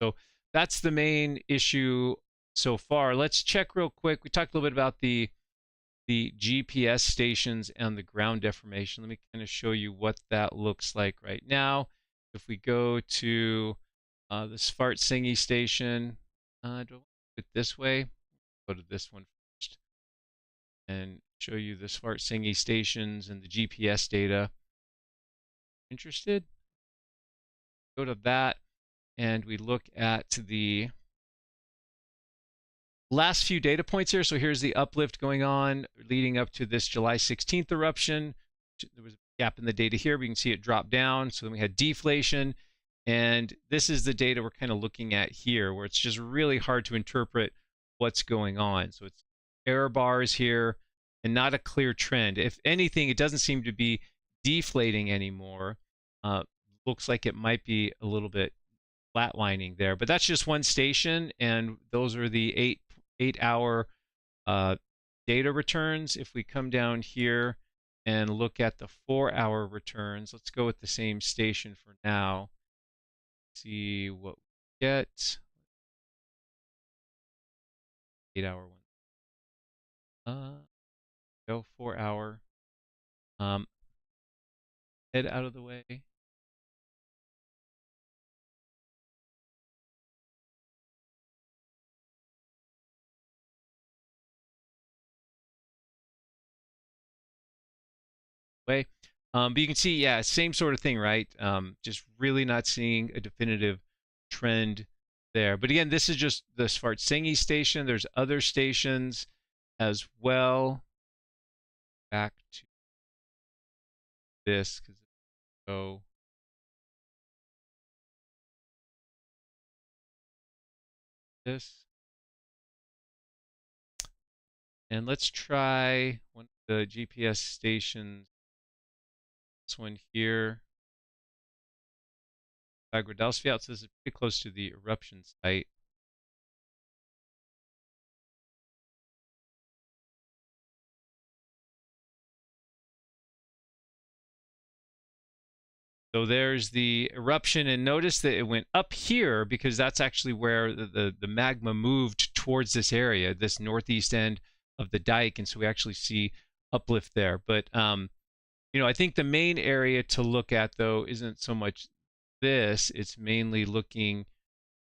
Speaker 1: So that's the main issue so far. Let's check real quick. We talked a little bit about the GPS stations and the ground deformation. Let me kind of show you what that looks like right now. If we go to the Svartsengi station, do I want to do it this way? Go to this one first and show you the Svartsengi stations and the GPS data. Interested? Go to that. And we look at the last few data points here. So here's the uplift going on leading up to this July 16th eruption. There was a gap in the data here, but you can see it drop down. So then we had deflation. And this is the data we're kind of looking at here, where it's just really hard to interpret what's going on. So it's error bars here and not a clear trend. If anything, it doesn't seem to be deflating anymore. Looks like it might be a little bit flatlining there, but that's just one station, and those are the 8-hour data returns. If we come down here and look at the 4-hour returns, let's go with the same station for now. See what we get. 8-hour one. Go 4-hour. Head out of the way. But you can see, yeah, same sort of thing, right? Just really not seeing a definitive trend there. But again, this is just the Svartsengi station. There's other stations as well. Back to this, because go this. And let's try one of the GPS stations. This one here. Bagradalsfjall says it's pretty close to the eruption site. So there's the eruption, and notice that it went up here because that's actually where the magma moved towards this area, this northeast end of the dike, and so we actually see uplift there. But you know, I think the main area to look at though isn't so much this; it's mainly looking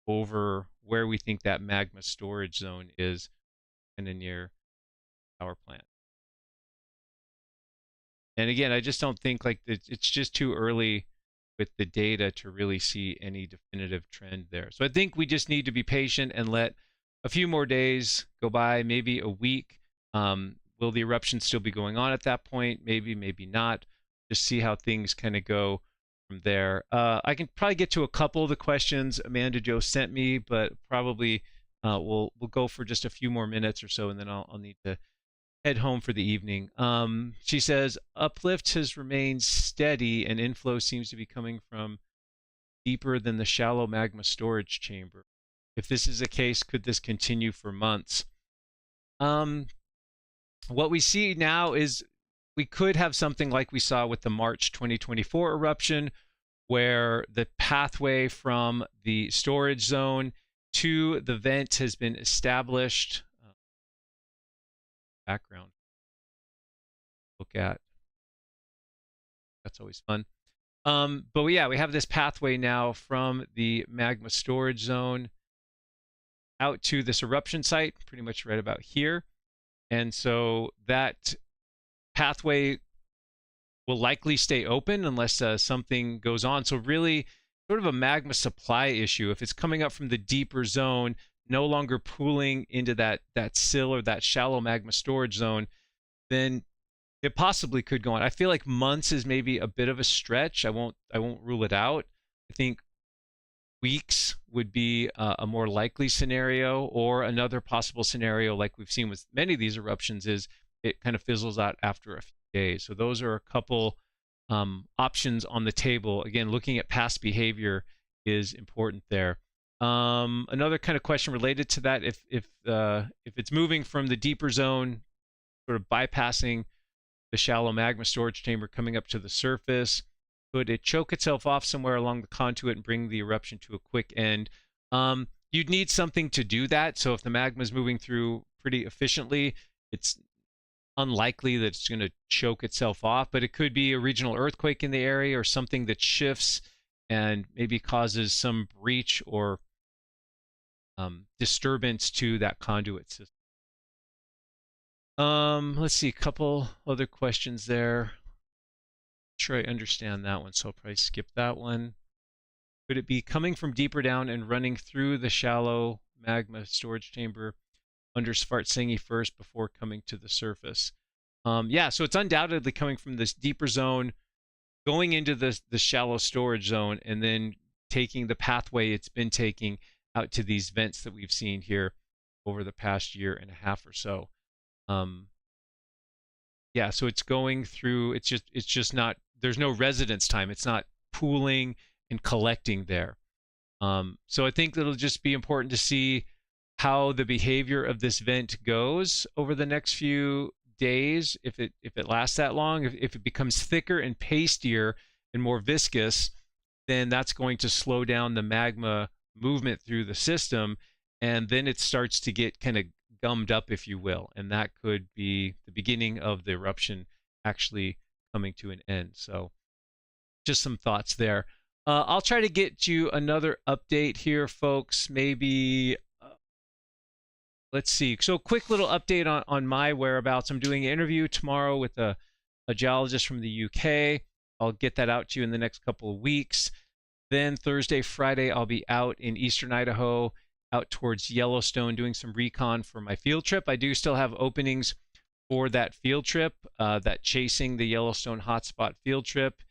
Speaker 1: over where we think that magma storage zone is, kind of near power plant. And again, I just don't think like it's just too early with the data to really see any definitive trend there. So I think we just need to be patient and let a few more days go by, maybe a week. Will the eruption still be going on at that point? Maybe, maybe not. Just see how things kind of go from there. I can probably get to a couple of the questions Amanda Joe sent me, but probably we'll go for just a few more minutes or so, and then I'll need to head home for the evening. She says, uplift has remained steady and inflow seems to be coming from deeper than the shallow magma storage chamber. If this is the case, could this continue for months? What we see now is we could have something like we saw with the March 2024 eruption, where the pathway from the storage zone to the vent has been established. Background look at, that's always fun. But yeah, we have this pathway now from the magma storage zone out to this eruption site, pretty much right about here. And so that pathway will likely stay open unless something goes on. So really sort of a magma supply issue. If it's coming up from the deeper zone, no longer pooling into that sill or that shallow magma storage zone, then it possibly could go on. I feel like months is maybe a bit of a stretch. I won't rule it out. I think weeks would be a more likely scenario, or another possible scenario like we've seen with many of these eruptions is it kind of fizzles out after a few days. So those are a couple options on the table. Again, looking at past behavior is important there. Another kind of question related to that, if it's moving from the deeper zone, sort of bypassing the shallow magma storage chamber, coming up to the surface, could it choke itself off somewhere along the conduit and bring the eruption to a quick end? You'd need something to do that. So if the magma is moving through pretty efficiently, it's unlikely that it's going to choke itself off, but it could be a regional earthquake in the area or something that shifts and maybe causes some breach or disturbance to that conduit system. Let's see, a couple other questions there. Not sure I understand that one, so I'll probably skip that one. Could it be coming from deeper down and running through the shallow magma storage chamber under Svartsengi first before coming to the surface? Yeah, so it's undoubtedly coming from this deeper zone, going into the shallow storage zone, and then taking the pathway it's been taking out to these vents that we've seen here over the past year and a half or so. Yeah, so it's going through, it's just not, there's no residence time. It's not pooling and collecting there. So I think it'll just be important to see how the behavior of this vent goes over the next few days, if it lasts that long. If it becomes thicker and pastier and more viscous, then that's going to slow down the magma movement through the system, and then it starts to get kind of gummed up, if you will, and that could be the beginning of the eruption actually coming to an end. So just some thoughts there. I'll try to get you another update here, folks. Maybe let's see. So quick little update on my whereabouts. I'm doing an interview tomorrow with a geologist from the UK. I'll get that out to you in the next couple of weeks. Then Thursday, Friday, I'll be out in eastern Idaho, out towards Yellowstone, doing some recon for my field trip. I do still have openings for that field trip, that Chasing the Yellowstone Hotspot field trip.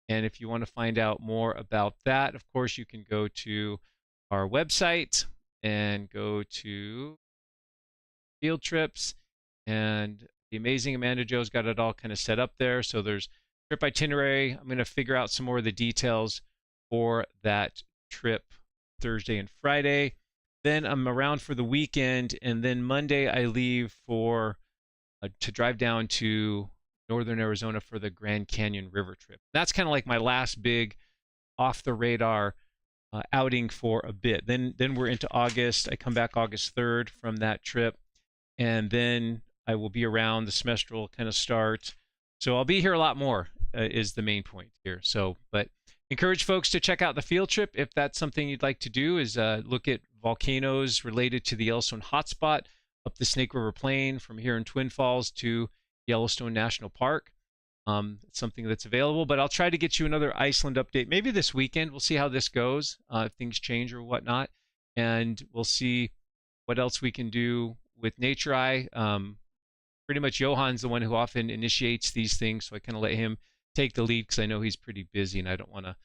Speaker 1: And if you want to find out more about that, of course, you can go to our website and go to field trips. And the amazing Amanda Joe's got it all kind of set up there. So there's trip itinerary. I'm going to figure out some more of the details for that trip Thursday and Friday. Then I'm around for the weekend, and then Monday I leave for to drive down to northern Arizona for the Grand Canyon River trip. That's kind of like my last big off the radar outing for a bit. Then we're into August. I come back August 3rd from that trip, and then I will be around. The semester will kind of start. So I'll be here a lot more is the main point here. So, but encourage folks to check out the field trip if that's something you'd like to do, is look at volcanoes related to the Yellowstone hotspot up the Snake River Plain from here in Twin Falls to Yellowstone National Park. It's something that's available, but I'll try to get you another Iceland update maybe this weekend. We'll see how this goes, if things change or whatnot, and we'll see what else we can do with NatureEye. Pretty much Johan's the one who often initiates these things, so I kind of let him take the lead because I know he's pretty busy and I don't want to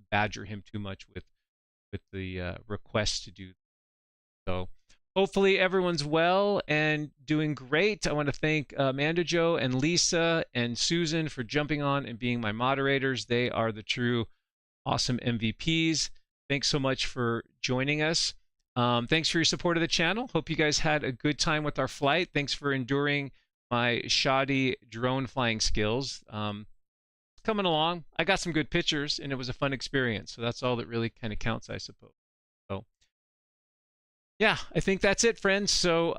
Speaker 1: badger him too much with the request to do. So hopefully everyone's well and doing great. I want to thank Amanda Jo and Lisa and Susan for jumping on and being my moderators. They are the true awesome MVPs. Thanks so much for joining us. Thanks for your support of the channel. Hope you guys had a good time with our flight. Thanks for enduring my shoddy drone flying skills. Coming along. I got some good pictures and it was a fun experience. So that's all that really kind of counts, I suppose. So yeah, I think that's it, friends. So